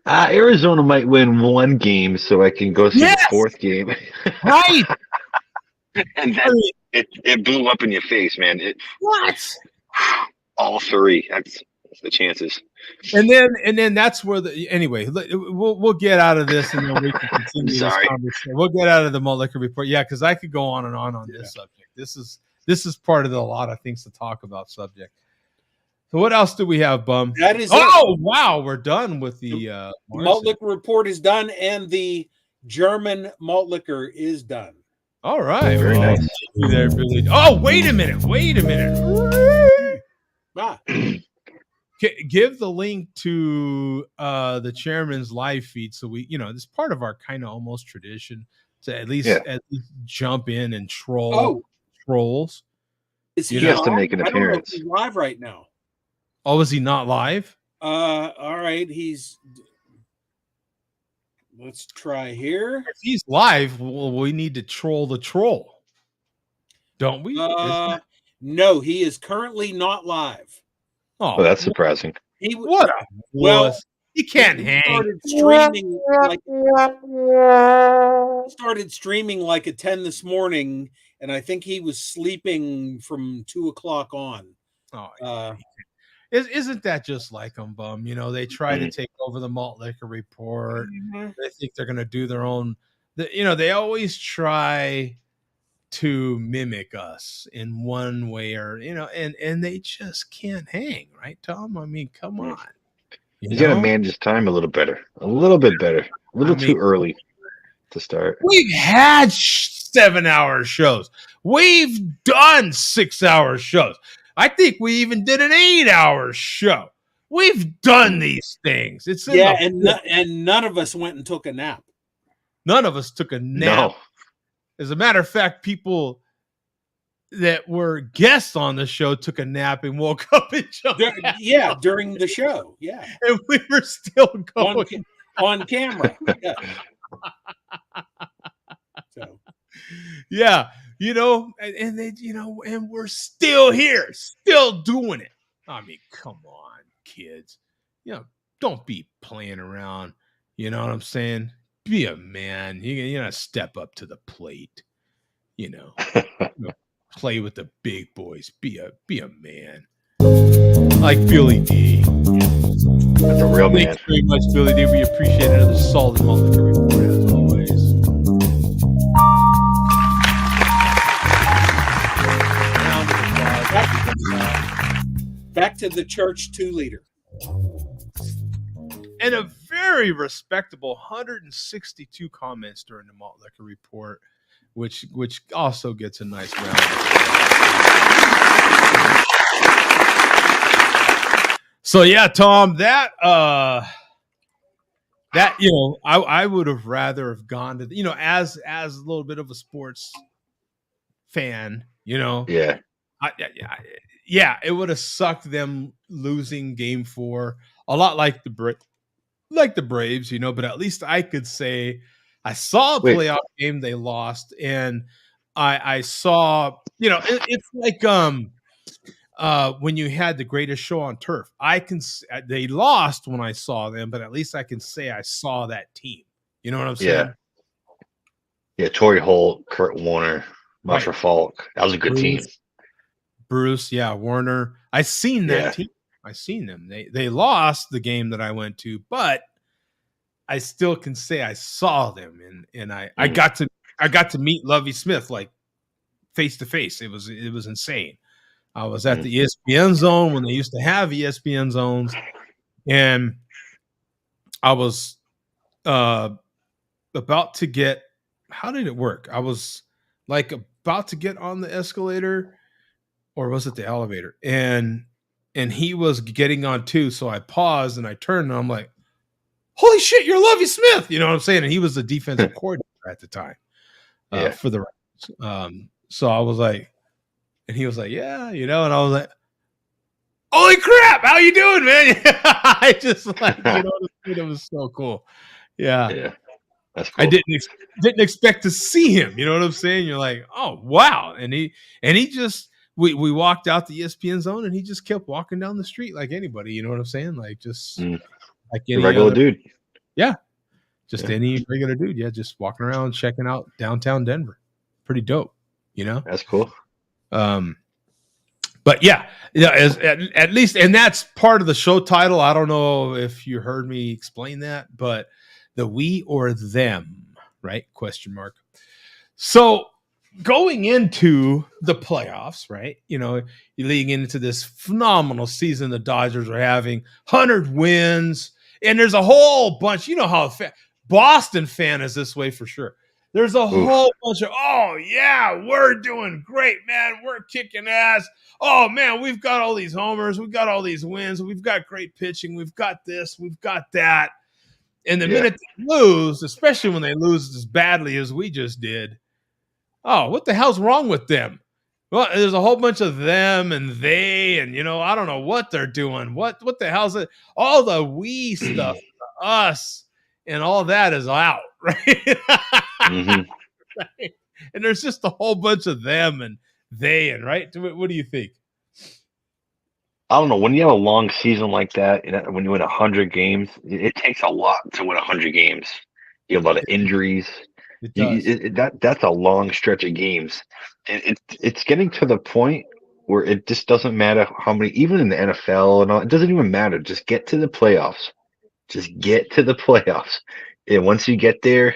Arizona might win one game so I can go see the fourth game. Right. And then it blew up in your face, man. What? All three. That's the chances. And then that's where anyway, we'll get out of this and then we can continue this conversation. We'll get out of the Mulligan report. Yeah, because I could go on and on this subject. This is part of a lot of things to talk about subject. So what else do we have, Bum? That is wow, we're done with the malt liquor report is done and the German malt liquor is done. All right. Very nice. Thank you there, Billy. Oh, wait a minute. Give the link to the chairman's live feed so we, this is part of our kind of almost tradition to at least jump in and troll trolls. He has to make an appearance. I don't know if he's live right now. Oh, is he not live? All right, let's try here. If he's live, well, we need to troll the troll, don't we? No, he is currently not live. Oh, that's surprising. He can't hang. Started streaming like at 10 this morning, and I think he was sleeping from 2:00 on. Oh, isn't that just like them, Bum? They try to take over the malt liquor report. They think they're going to do their own. They always try to mimic us in one way or and they just can't hang, right, Tom? I mean, come on. He's got to manage his time a little better, a little bit better, a little too early to start. We've had 7-hour shows. We've done 6-hour shows. I think we even did an 8-hour show. We've done these things. It's and none of us went and took a nap. None of us took a nap. No. As a matter of fact, people that were guests on the show took a nap and woke up and jumped during the show. Yeah. And we were still going on camera. Yeah. So yeah, and they, and we're still here, still doing it. I mean, come on, kids. Don't be playing around. You know what I'm saying? Be a man. You gotta step up to the plate. Play with the big boys. Be a man. Like Billy D. That's a real man. Thanks very much, Billy D. We appreciate another solid Malt Liquor Report as always. Back to the church 2-liter. And a very respectable 162 comments during the Malt Liquor Report, which also gets a nice round. So yeah, Tom, that I would have rather have gone to as a little bit of a sports fan, Yeah. It would have sucked them losing Game 4, a lot like the Braves, but at least I could say I saw a playoff game they lost, and I saw, it's like when you had the greatest show on turf. They lost when I saw them, but at least I can say I saw that team. You know what I'm saying? Yeah, Torrey Holt, Kurt Warner, Marshall Falk. That was a good team. Bruce, Warner. I seen that team. I seen them. They lost the game that I went to, but I still can say I saw them, and I got to meet Lovie Smith like face to face. It was insane. I was at the ESPN zone when they used to have ESPN zones, and I was about to get. How did it work? I was like about to get on the escalator, or was it the elevator? And he was getting on too, so I paused and I turned and I'm like, "Holy shit, you're Lovie Smith!" You know what I'm saying? And he was the defensive coordinator at the time for the Rams. So I was like, and he was like, "Yeah," and I was like, "Holy crap, how you doing, man?" I just like, it was so cool. Yeah. That's cool. I didn't expect to see him. You know what I'm saying? You're like, "Oh wow!" And he just. We walked out the ESPN zone and he just kept walking down the street like anybody. You know what I'm saying? Like just like any regular dude. Yeah. Just any regular dude. Yeah. Just walking around, checking out downtown Denver. Pretty dope. That's cool. But at least, and that's part of the show title. I don't know if you heard me explain that, but the we or them, right? Question mark. So, going into the playoffs, right? You're leading into this phenomenal season the Dodgers are having, 100 wins, and there's a whole bunch. You know how Boston fan is this way for sure. There's a whole bunch of, "Oh yeah, we're doing great, man. We're kicking ass. Oh man, we've got all these homers, we've got all these wins, we've got great pitching, we've got this, we've got that." And the minute they lose, especially when they lose as badly as we just did, "Oh, what the hell's wrong with them?" Well, there's a whole bunch of them and they, and I don't know what they're doing. What the hell's it? All the we stuff, us, and all that is out, right? Right? And there's just a whole bunch of them and they, and right. What do you think? I don't know. When you have a long season like that, when you win 100 games, it takes a lot to win 100 games. You have a lot of injuries. That's a long stretch of games, and it's getting to the point where it just doesn't matter how many, even in the NFL and all, it doesn't even matter. Just get to the playoffs. And once you get there,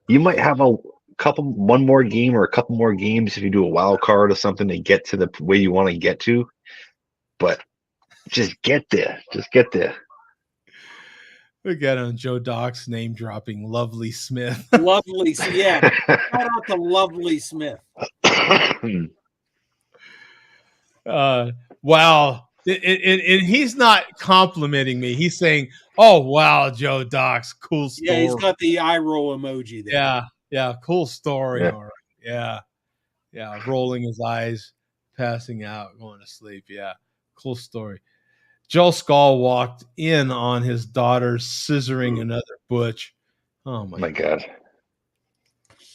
you might have one more game or a couple more games if you do a wild card or something to get to the way you want to get to, but just get there. We got on Joe Doc's name dropping Lovely Smith. Lovely, yeah. Shout out to Lovely Smith. Wow. And he's not complimenting me. He's saying, "Oh wow, Joe Doc's cool story." Yeah, he's got the eye roll emoji there. Yeah, cool story. Yeah. All right. Yeah, rolling his eyes, passing out, going to sleep. Yeah, cool story. Joe Skull walked in on his daughter scissoring another butch. Oh my God.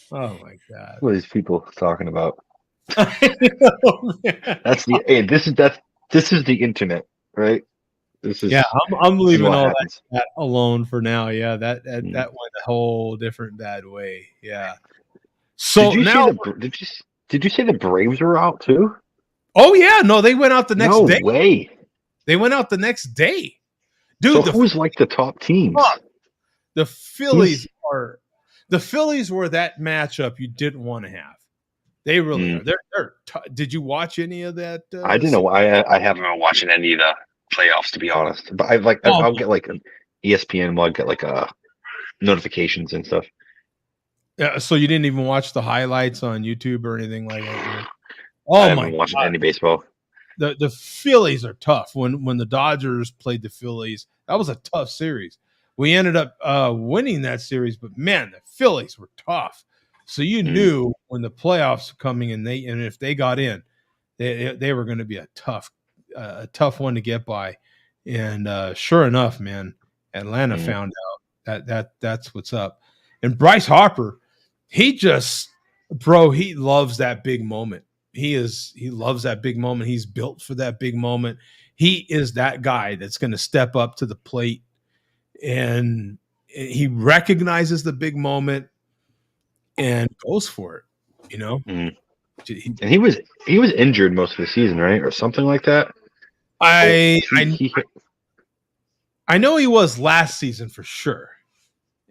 Oh my God. What are these people talking about? I know, man. This is the internet, right? This is I'm leaving what all happens. that alone for now. Yeah, that went a whole different bad way. Yeah. So did you say the Braves were out too? Oh yeah, no, they went out the next day. No way. They went out the next day. Dude, so who's like the top teams? The Phillies the Phillies were that matchup you didn't want to have. They really are. They're did you watch any of that? I didn't know. I haven't been watching any of the playoffs, to be honest. But I'll get like an ESPN. I'll get like notifications and stuff. Yeah. So you didn't even watch the highlights on YouTube or anything like that? I haven't watched any baseball. The Phillies are tough. When the Dodgers played the Phillies, that was a tough series. We ended up winning that series, but man, the Phillies were tough. So you knew when the playoffs were coming and if they got in, they were going to be a tough one to get by. And sure enough, man, Atlanta found out that's what's up. And Bryce Harper, he loves that big moment. He loves that big moment. He's built for that big moment. He is that guy that's going to step up to the plate, and he recognizes the big moment and goes for it. You know, and he was injured most of the season, right, or something like that. I know he was last season for sure.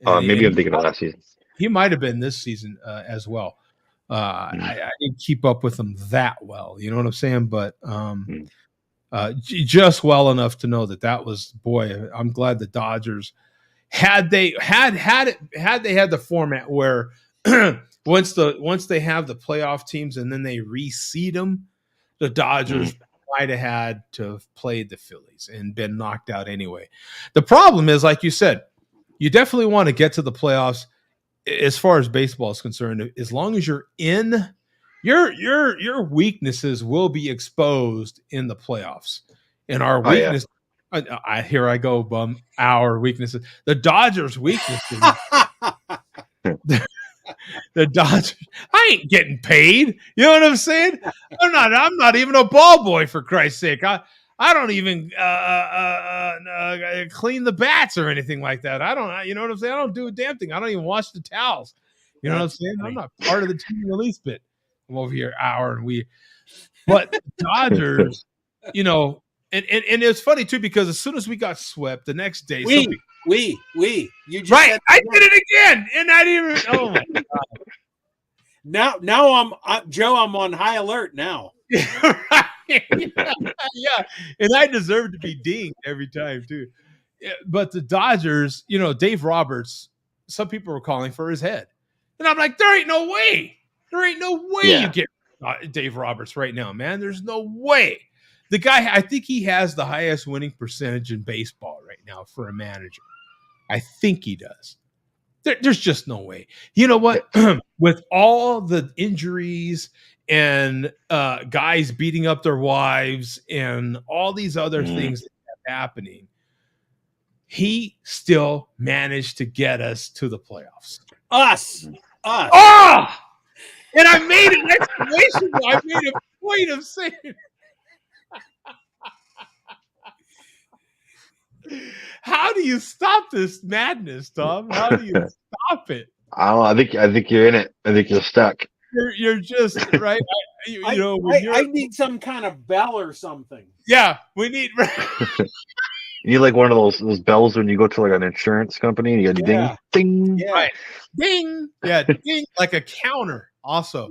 Maybe I'm thinking of last season. He might have been this season as well. I didn't keep up with him that well. You know what I'm saying? But just well enough to know that was, boy, I'm glad the Dodgers had they had the format where once they have the playoff teams and then they reseed them, the Dodgers might have had to have played the Phillies and been knocked out anyway. The problem is, like you said, you definitely want to get to the playoffs. As far as baseball is concerned, as long as you're in, your weaknesses will be exposed in the playoffs. And our weakness, here I go, bum. Our weaknesses, the Dodgers' weaknesses. The Dodgers, I ain't getting paid. You know what I'm saying? I'm not even a ball boy, for Christ's sake. I don't even clean the bats or anything like that. I don't, you know what I'm saying? I don't do a damn thing. I don't even wash the towels. You know what I'm saying? I'm not part of the team in the least bit. I'm over here but the Dodgers, you know, and it's funny too, because as soon as we got swept the next day, you just right, I did it again, and I didn't even. Oh my Now God! I'm Joe. I'm on high alert now. Right. Yeah, and I deserve to be dinged every time too. Yeah, but the Dodgers, you know, Dave Roberts. Some people were calling for his head, and I'm like, there ain't no way. There ain't no way you get Dave Roberts right now, man. There's no way. The guy, I think he has the highest winning percentage in baseball right now for a manager. I think he does. There's just no way. You know what? With all the injuries and guys beating up their wives and all these other things that are happening, he still managed to get us to the playoffs. Us. Oh! And I made an exclamation. I made a point of saying it. How do you stop this madness, Tom? How do you stop it? I don't know. I think you're in it. I think you're stuck. You're just right. I need some kind of bell or something. Yeah, we need. You need like one of those bells when you go to like an insurance company and you go ding, ding, right, ding, ding, like a counter. Also,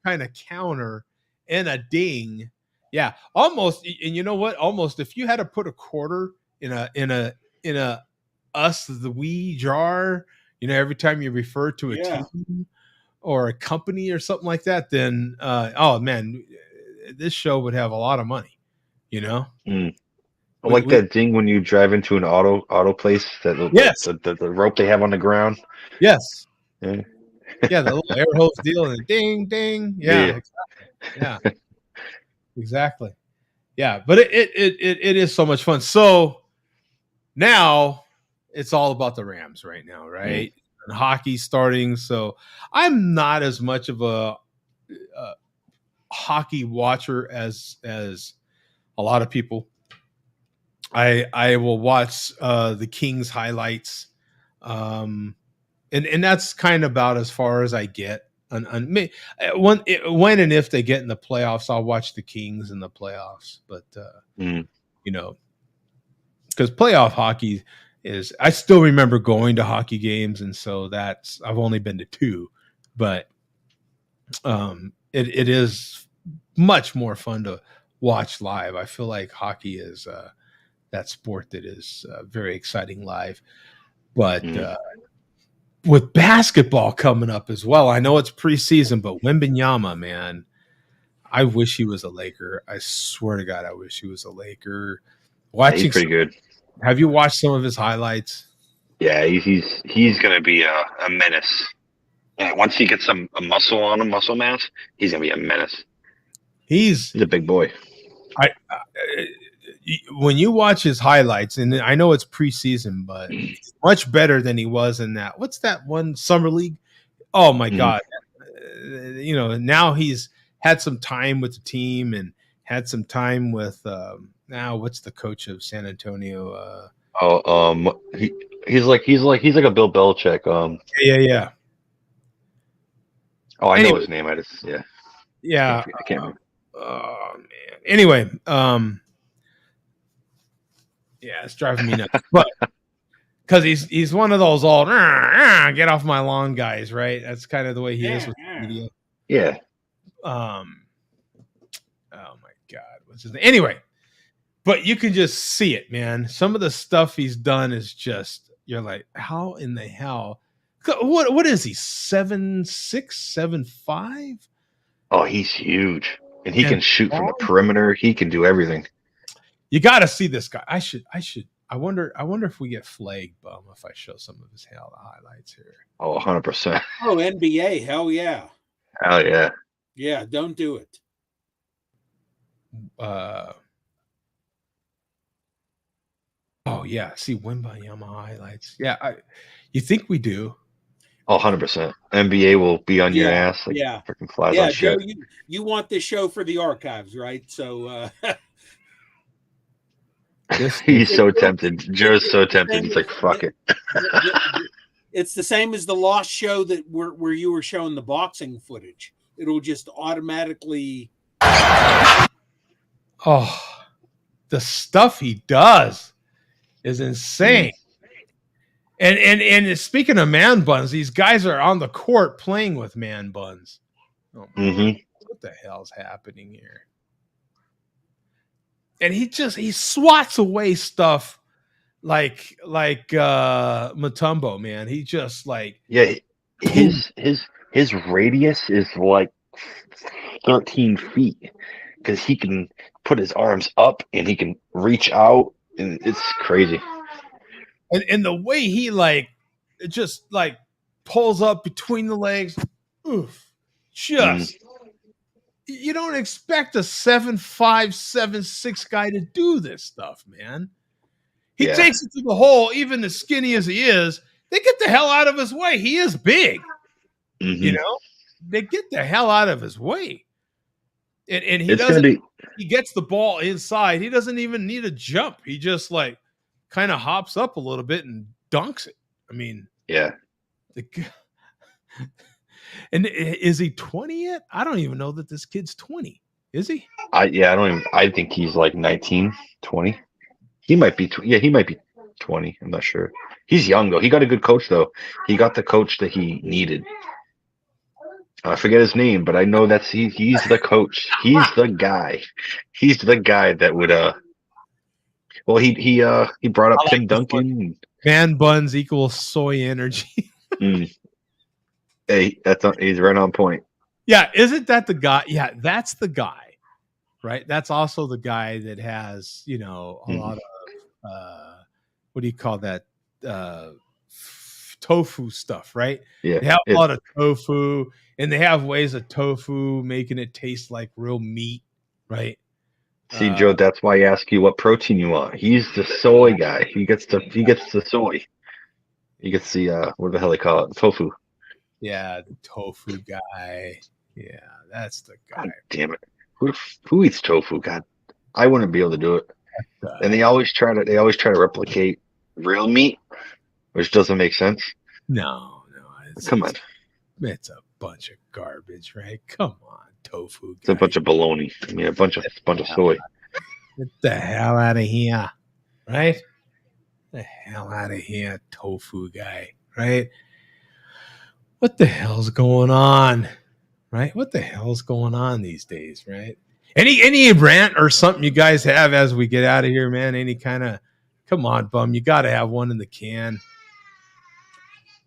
kind of counter and a ding. Yeah, almost. And you know what? Almost, if you had to put a quarter in a us the we jar, every time you refer to a Yeah. team or a company or something like that, then oh man, this show would have a lot of money. Mm. I We like that thing when you drive into an auto place, that yes, the rope they have on the ground. yes, Yeah. yeah, the little air hose deal and ding ding, yeah, Yeah. exactly, yeah, exactly, yeah. But it is so much fun. So now it's all about the Rams right now, Mm. right? And hockey starting, so I'm not as much of a hockey watcher as a lot of people. I will watch the Kings highlights, and that's kind of about as far as I get. When and if they get in the playoffs, I'll watch the Kings in the playoffs. But Mm. you know, because playoff hockey is, I still remember going to hockey games, and so I've only been to two, but it is much more fun to watch live. I feel like hockey is that sport that is very exciting live. But Mm. with basketball coming up as well, I know it's preseason, but Wembanyama, man, I wish he was a Laker. I swear to God, I wish he was a Laker. Yeah, he's Watching, pretty good. have you watched some of his highlights? Yeah, he's gonna be a menace. Yeah, once he gets some a muscle on him, muscle mass, he's gonna be a menace. He's He's a big boy. when you watch his highlights, and I know it's preseason, but he's much better than he was in that. What's that one summer league? Oh my Mhm. God! Now he's had some time with the team and had some time with now what's the coach of San Antonio? He's like a Bill Belichick. Yeah. Oh, I know Anyway, his name. I just yeah. I can't remember. Oh man. Anyway, yeah, it's driving me nuts, but because he's one of those all get off my lawn guys, right? That's kind of the way he is with the media. Yeah. Oh my God, what's his name? Anyway, but you can just see it, man. Some of the stuff he's done is just, you're like, how in the hell? What is he? 7'6", 7'5"? Oh, he's huge, and he And can shoot from the perimeter. He can do everything. you got to see this guy. I wonder if we get flagged, bum, if I show some of his highlights here. Oh, 100%. Oh, NBA, hell yeah. Hell yeah. Yeah, don't do it. Oh yeah, see Wembanyama highlights. Yeah, you think we do? Oh, 100%. NBA will be on your ass like freaking flies on Joe, shit. you want this show for the archives, right? So he's so tempted. Joe's so tempted. He's like, fuck it. It's the same as the Lost show that where you were showing the boxing footage. It'll just automatically. Oh, the stuff he does is insane. And speaking of man buns, these guys are on the court playing with man buns. Oh my God, what the hell's happening here? And he swats away stuff like Mutombo, man. He just like, yeah, his radius is like 13 feet because he can put his arms up and he can reach out, and it's crazy. And the way he just pulls up between the legs, oof, just you don't expect a 7'5", 7'6" guy to do this stuff, man. He takes it to the hole, even as skinny as he is. They get the hell out of his way. He is big, They get the hell out of his way, and he doesn't. He gets the ball inside. He doesn't even need a jump. He just kind of hops up a little bit and dunks it. I mean, yeah. And is he 20 yet? I don't even know that this kid's 20. Is he? I think he's like 19, 20. He might be. He might be 20. I'm not sure. He's young though. He got a good coach though. He got the coach that he needed. I forget his name, but I know he's the coach. He's the guy. He's the guy that would Well, he brought up I like Tim this one. Duncan. Man buns equals soy energy. Hey, he's right on point. Yeah, isn't that the guy? Yeah, that's the guy, right? That's also the guy that has, a lot of what do you call that? Tofu stuff, right? Yeah, They have a lot of tofu, and they have ways of tofu making it taste like real meat, right? See, Joe, that's why I ask you what protein you want. He's the soy guy. He gets the soy. He gets the what the hell they call it? Tofu. Yeah, the tofu guy. Yeah, that's the guy. God damn it. Who eats tofu? God, I wouldn't be able to do it. And they always try to replicate real meat, which doesn't make sense. No. Come on. It's a bunch of garbage, right? Come on, tofu guy. It's a bunch of baloney. I mean, a bunch of soy. Get the hell out of here, right? The hell out of here, tofu guy, right? What the hell's going on, right? What the hell's going on these days, right? Any rant or something you guys have as we get out of here, man? Any kind of, come on, bum, you got to have one in the can.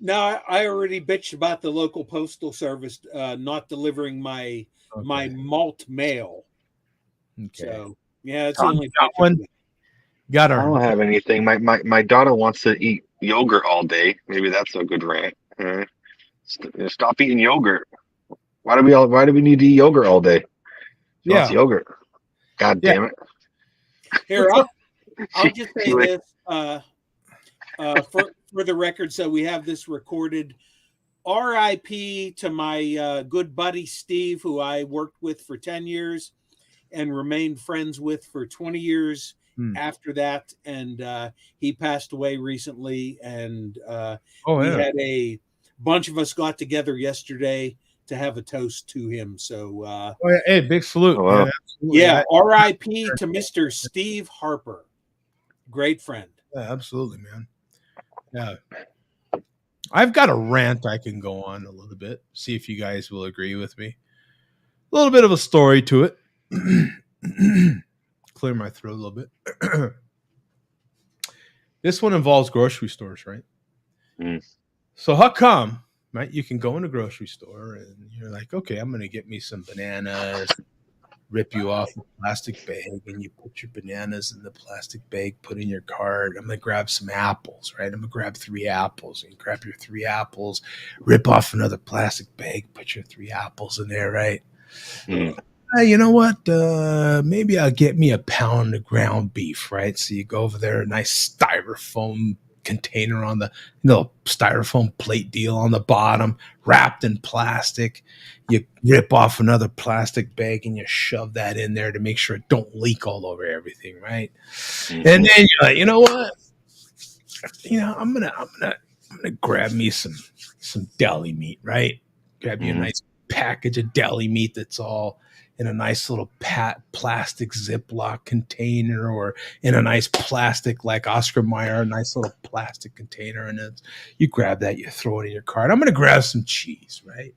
No, I already bitched about the local postal service not delivering my malt mail. Okay. So yeah, it's only got one. I don't have anything. My daughter wants to eat yogurt all day. Maybe that's a good rant. Stop eating yogurt. Why do we need to eat yogurt all day? She wants yogurt. God damn it. Here, I'll just say this for the record, so we have this recorded. R.I.P. to my good buddy Steve, who I worked with for 10 years and remained friends with for 20 years after that. And he passed away recently. And we had a bunch of us got together yesterday to have a toast to him. So, hey, big salute. Oh, wow. Man. Yeah, R.I.P. to Mr. Steve Harper. Great friend. Yeah, absolutely, man. Yeah. I've got a rant I can go on a little bit, see if you guys will agree with me. A little bit of a story to it. Clear my throat a little bit. This one involves grocery stores, right? So how come, right? You can go in a grocery store and you're like, okay, I'm going to get me some bananas, rip you off a plastic bag, and you put your bananas in the plastic bag, put in your cart. I'm going to grab some apples, right? I'm going to grab 3 apples, and you grab your 3 apples, rip off another plastic bag, put your 3 apples in there, right? You know what? Maybe I'll get me a pound of ground beef, right? So you go over there, a nice styrofoam container on the styrofoam plate deal on the bottom, wrapped in plastic. You rip off another plastic bag and you shove that in there to make sure it don't leak all over everything, right? And then you're like, you know what? I'm gonna grab me some deli meat, right? Grab you a nice package of deli meat that's all in a nice little plastic Ziploc container, or in a nice plastic, like Oscar Mayer, a nice little plastic container. And you grab that, you throw it in your cart. I'm going to grab some cheese, right?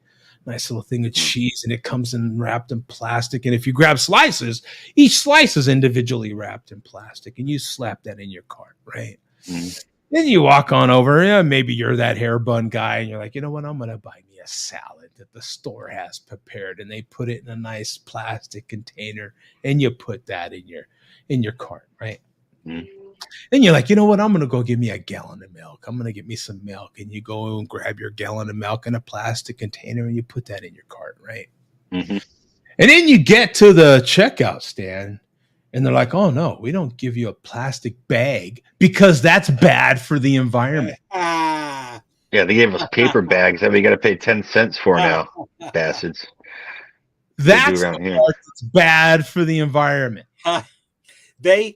Nice little thing of cheese, and it comes in wrapped in plastic. And if you grab slices, each slice is individually wrapped in plastic, and you slap that in your cart, right? Then you walk on over. Yeah, maybe you're that hair bun guy, and you're like, you know what? I'm going to buy me a salad that the store has prepared, and they put it in a nice plastic container, and you put that in your cart, right? And you're like, you know what? I'm going to go get me a gallon of milk. I'm going to get me some milk, and you go and grab your gallon of milk in a plastic container, and you put that in your cart, right? And then you get to the checkout stand, and they're like, oh, no, we don't give you a plastic bag because that's bad for the environment. Yeah, they gave us paper bags that we got to pay 10 cents for now, bastards. That's the part that's bad for the environment. They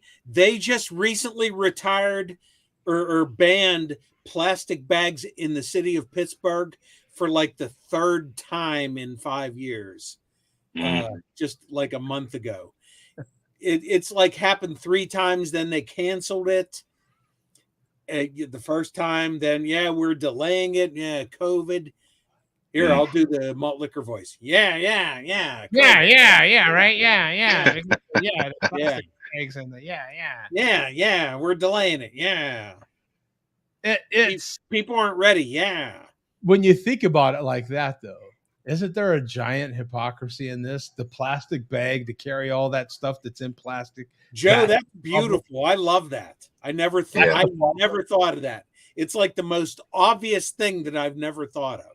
just recently retired or banned plastic bags in the city of Pittsburgh for like the 3rd time in 5 years, just like a month ago. It's like happened 3 times, then they canceled it. The first time, then we're delaying it. Yeah, COVID. Here, I'll do the malt liquor voice. Yeah. COVID. Yeah, right. Yeah. bags in the Yeah, we're delaying it. Yeah. It's People aren't ready. Yeah. when you think about it like that, though, isn't there a giant hypocrisy in this? The plastic bag to carry all that stuff that's in plastic. Joe, That's that's beautiful. I love that. I never thought Yeah. I never thought of that. It's like the most obvious thing that I've never thought of.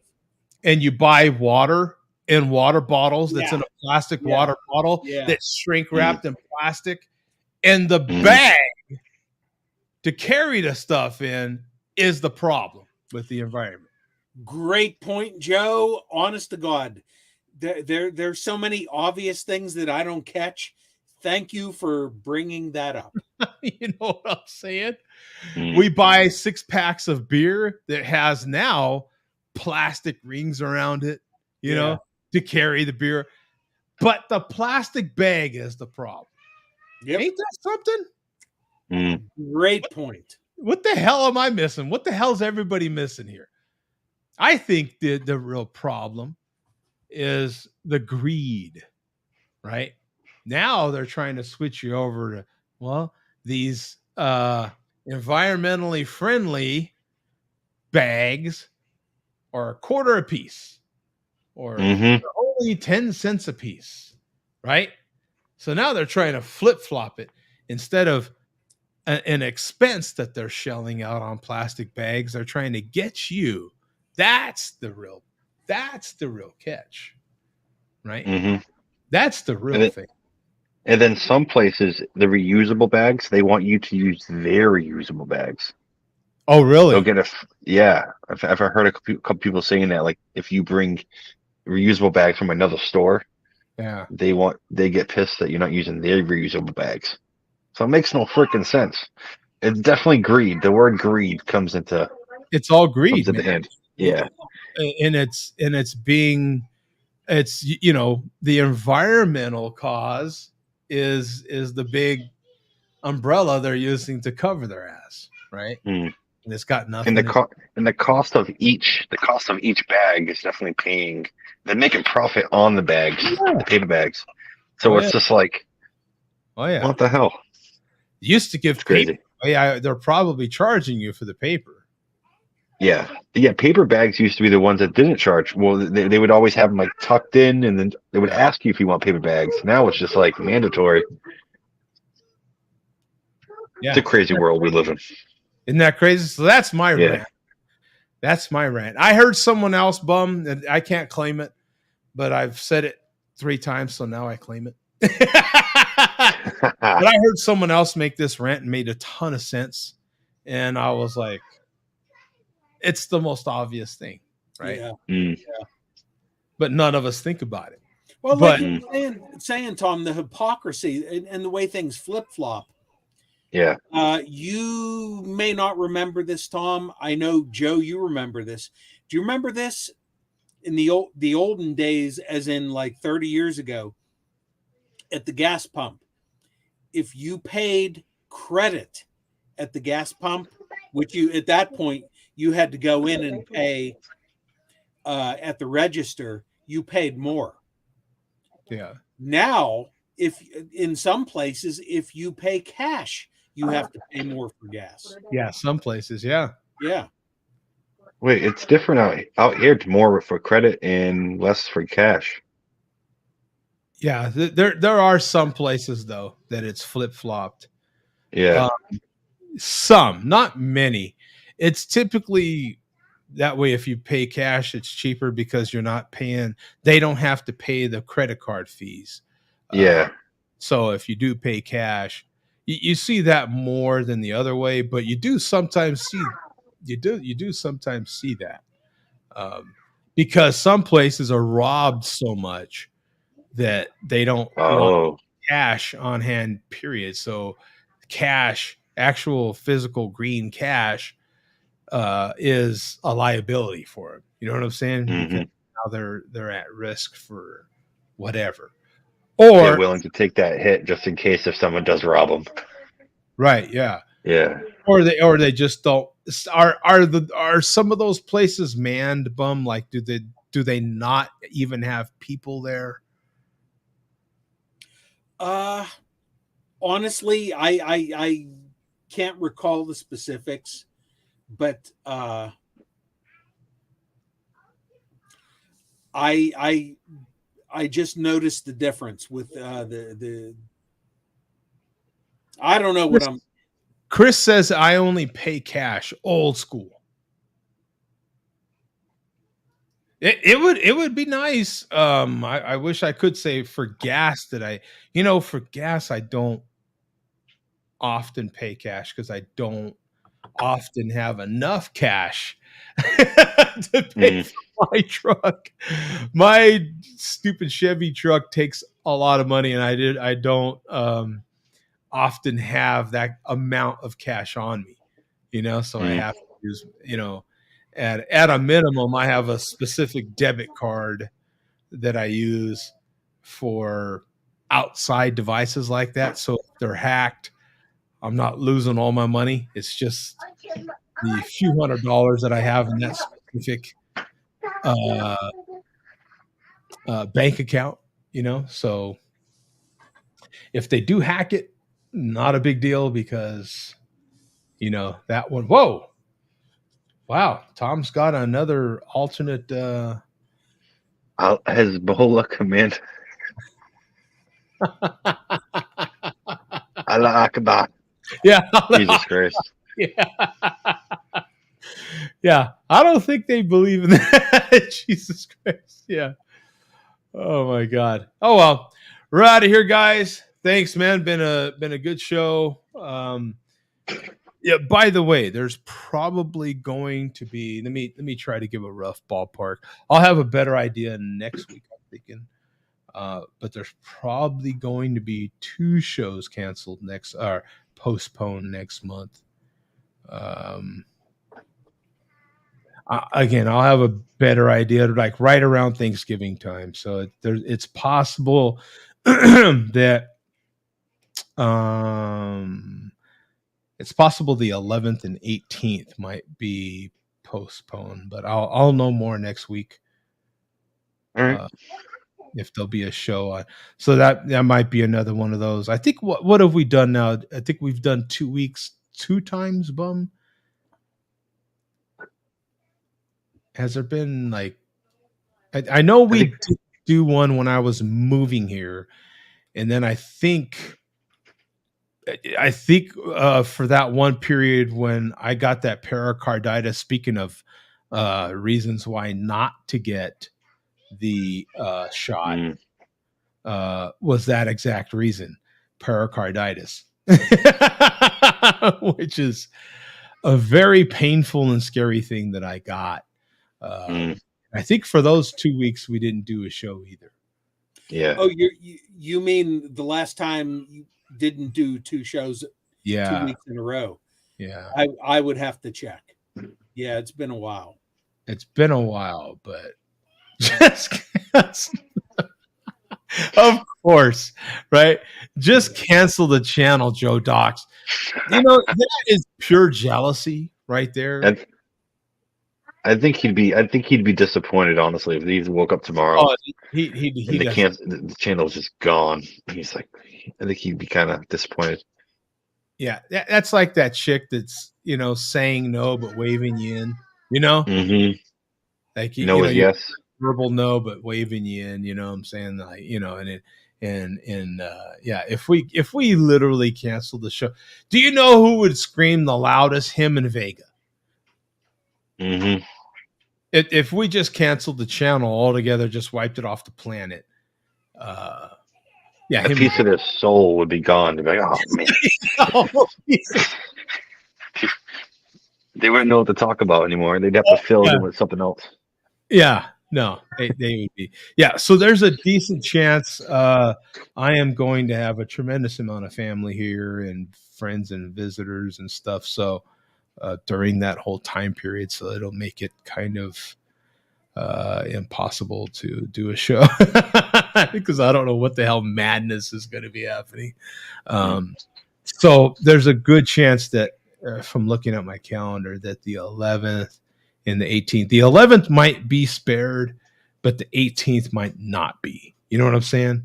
and you buy water in water bottles that's in a plastic Yeah. water bottle Yeah. that's shrink wrapped in plastic, and the Mm. bag to carry the stuff in is the problem with the environment. Great point, Joe. Honest to God, there's so many obvious things that I don't catch. Thank you for bringing that up. You know what I'm saying? Mm. We buy 6 packs of beer that has now plastic rings around it, you Yeah. know, to carry the beer. But the plastic bag is the problem. Yep. Ain't that something? Mm. Great point. What the hell am I missing? What the hell's everybody missing here? I think the real problem is the greed, right? Now they're trying to switch you over to, well, these environmentally friendly bags are a quarter a piece or Mhm. only 10 cents a piece, right? So now they're trying to flip flop it instead of an expense that they're shelling out on plastic bags. They're trying to get you. That's the real catch, right? Mhm. That's the real And it- thing. And then some places, the reusable bags, they want you to use their reusable bags. Oh, really? They'll get yeah. I've heard a couple people saying that, like, if you bring reusable bags from another store, Yeah. they get pissed that you're not using their reusable bags. So it makes no freaking sense. It's definitely greed. The word greed comes into It's all greed, the man. end. Yeah. And it's being, it's, you know, the environmental cause is the big umbrella they're using to cover their ass, right? Mm. And it's got nothing. And the cost of each bag is definitely paying. They're making profit on the bags, the paper bags. So Oh, it's yeah. just like, Oh yeah. what the hell? Used to give It's crazy. paper. Oh, yeah, they're probably charging you for the paper. Yeah. Paper bags used to be the ones that didn't charge. Well, they would always have them like tucked in, and then they would ask you if you want paper bags. Now it's just like mandatory. Yeah. It's a crazy world we live in. Isn't that crazy? So that's my Yeah. rant. That's my rant. I heard someone else bum, and I can't claim it, but I've said it 3 times, so now I claim it. But I heard someone else make this rant and made a ton of sense. And I was like, it's the most obvious thing, right? Yeah. Mm. But none of us think about it. Well, But- like you're saying, Tom, the hypocrisy and the way things flip flop. Yeah. You may not remember this, Tom. I know, Joe, you remember this. Do you remember this in the olden days, as in like 30 years ago, at the gas pump? If you paid credit at the gas pump, which you at that point you had to go in and pay at the register, you paid more. Yeah. Now, if in some places, if you pay cash, you have to pay more for gas. Yeah. Some places. Yeah. Yeah. Wait, it's different out here. It's more for credit and less for cash. Yeah. There are some places, though, that it's flip flopped. Yeah. Some, not many. It's typically that way. If you pay cash, it's cheaper because you're not paying, they don't have to pay the credit card fees. Yeah. So if you do pay cash, you see that more than the other way, but you do sometimes see that because some places are robbed so much that they don't want Oh. cash on hand, period. So cash, actual physical green cash, is a liability for them. You know what I'm saying? Mhm. Because now they're at risk for whatever. Or They're willing to take that hit just in case if someone does rob them. right, yeah. Yeah. Or they just don't. Are some of those places manned, bum? Like, do they not even have people there? honestly, I can't recall the specifics, but I just noticed the difference with the. I don't know what I'm. Chris says I only pay cash, old school. It would be nice. I wish I could say for gas that for gas I don't often pay cash because I don't often have enough cash to pay for my truck. My stupid Chevy truck takes a lot of money, and I don't often have that amount of cash on me, so I have to use, at a minimum, I have a specific debit card that I use for outside devices like that. So if they're hacked, I'm not losing all my money. It's just the few $100s that I have in that specific bank account, So if they do hack it, not a big deal because, that one. Whoa. Wow. Tom's got another alternate. Hezbollah command. Allah Akbar. Yeah. Jesus Christ. Yeah. Yeah. I don't think they believe in that. Jesus Christ. Yeah. Oh my God. Oh well. We're out of here, guys. Thanks, man. Been a good show. Yeah, by the way, there's probably going to be let me try to give a rough ballpark. I'll have a better idea next week, I'm thinking. But there's probably going to be 2 shows canceled next or postponed next month. Again, I'll have a better idea like right around Thanksgiving time. So it's possible that it's possible the 11th and 18th might be postponed, but I'll know more next week. All right. If there'll be a show on. So that might be another one of those. I think what have we done now? I think we've done 2 weeks 2 times, Bum. Has there been like I know we did do one when I was moving here, and then I think for that one period when I got that pericarditis, speaking of reasons why not to get the shot, was that exact reason, pericarditis, which is a very painful and scary thing that I got. I think for those 2 weeks we didn't do a show either. Yeah. Oh, you mean the last time you didn't do 2 shows 2 weeks in a row? Yeah. I would have to check. Yeah, it's been a while. It's been a while, but just of course, right? Just cancel the channel, Joe Docs. That is pure jealousy right there. I think he'd be disappointed, honestly, if he woke up tomorrow. Oh, the channel's just gone. He's like, I think he'd be kind of disappointed. Yeah, that's like that chick that's saying no but waving you in. Mm-hmm. Like yes, verbal no but waving you in. You know what I'm saying? Like and yeah, if we literally cancel the show, do you know who would scream the loudest? Him and Vega. Mm-hmm. If we just canceled the channel altogether, just wiped it off the planet. Yeah, a piece of their soul would be gone. They'd be like, oh man. They wouldn't know what to talk about anymore. They'd have to fill it with something else. Yeah, no, they would be. Yeah, so there's a decent chance I am going to have a tremendous amount of family here and friends and visitors and stuff. So during that whole time period, so it'll make it kind of impossible to do a show because I don't know what the hell madness is going to be happening. So there's a good chance that from looking at my calendar that the 11th and the 18th, the 11th might be spared, but the 18th might not be. You know what I'm saying?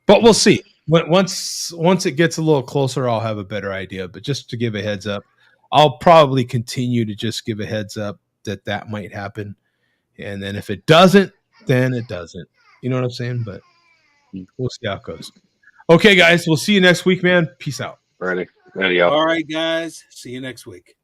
But we'll see. once it gets a little closer, I'll have a better idea. But just to give a heads up, I'll probably continue to just give a heads up that might happen. And then if it doesn't, then it doesn't. You know what I'm saying? But we'll see how it goes. Okay, guys, we'll see you next week, man. Peace out. Ready out. All right, guys. See you next week.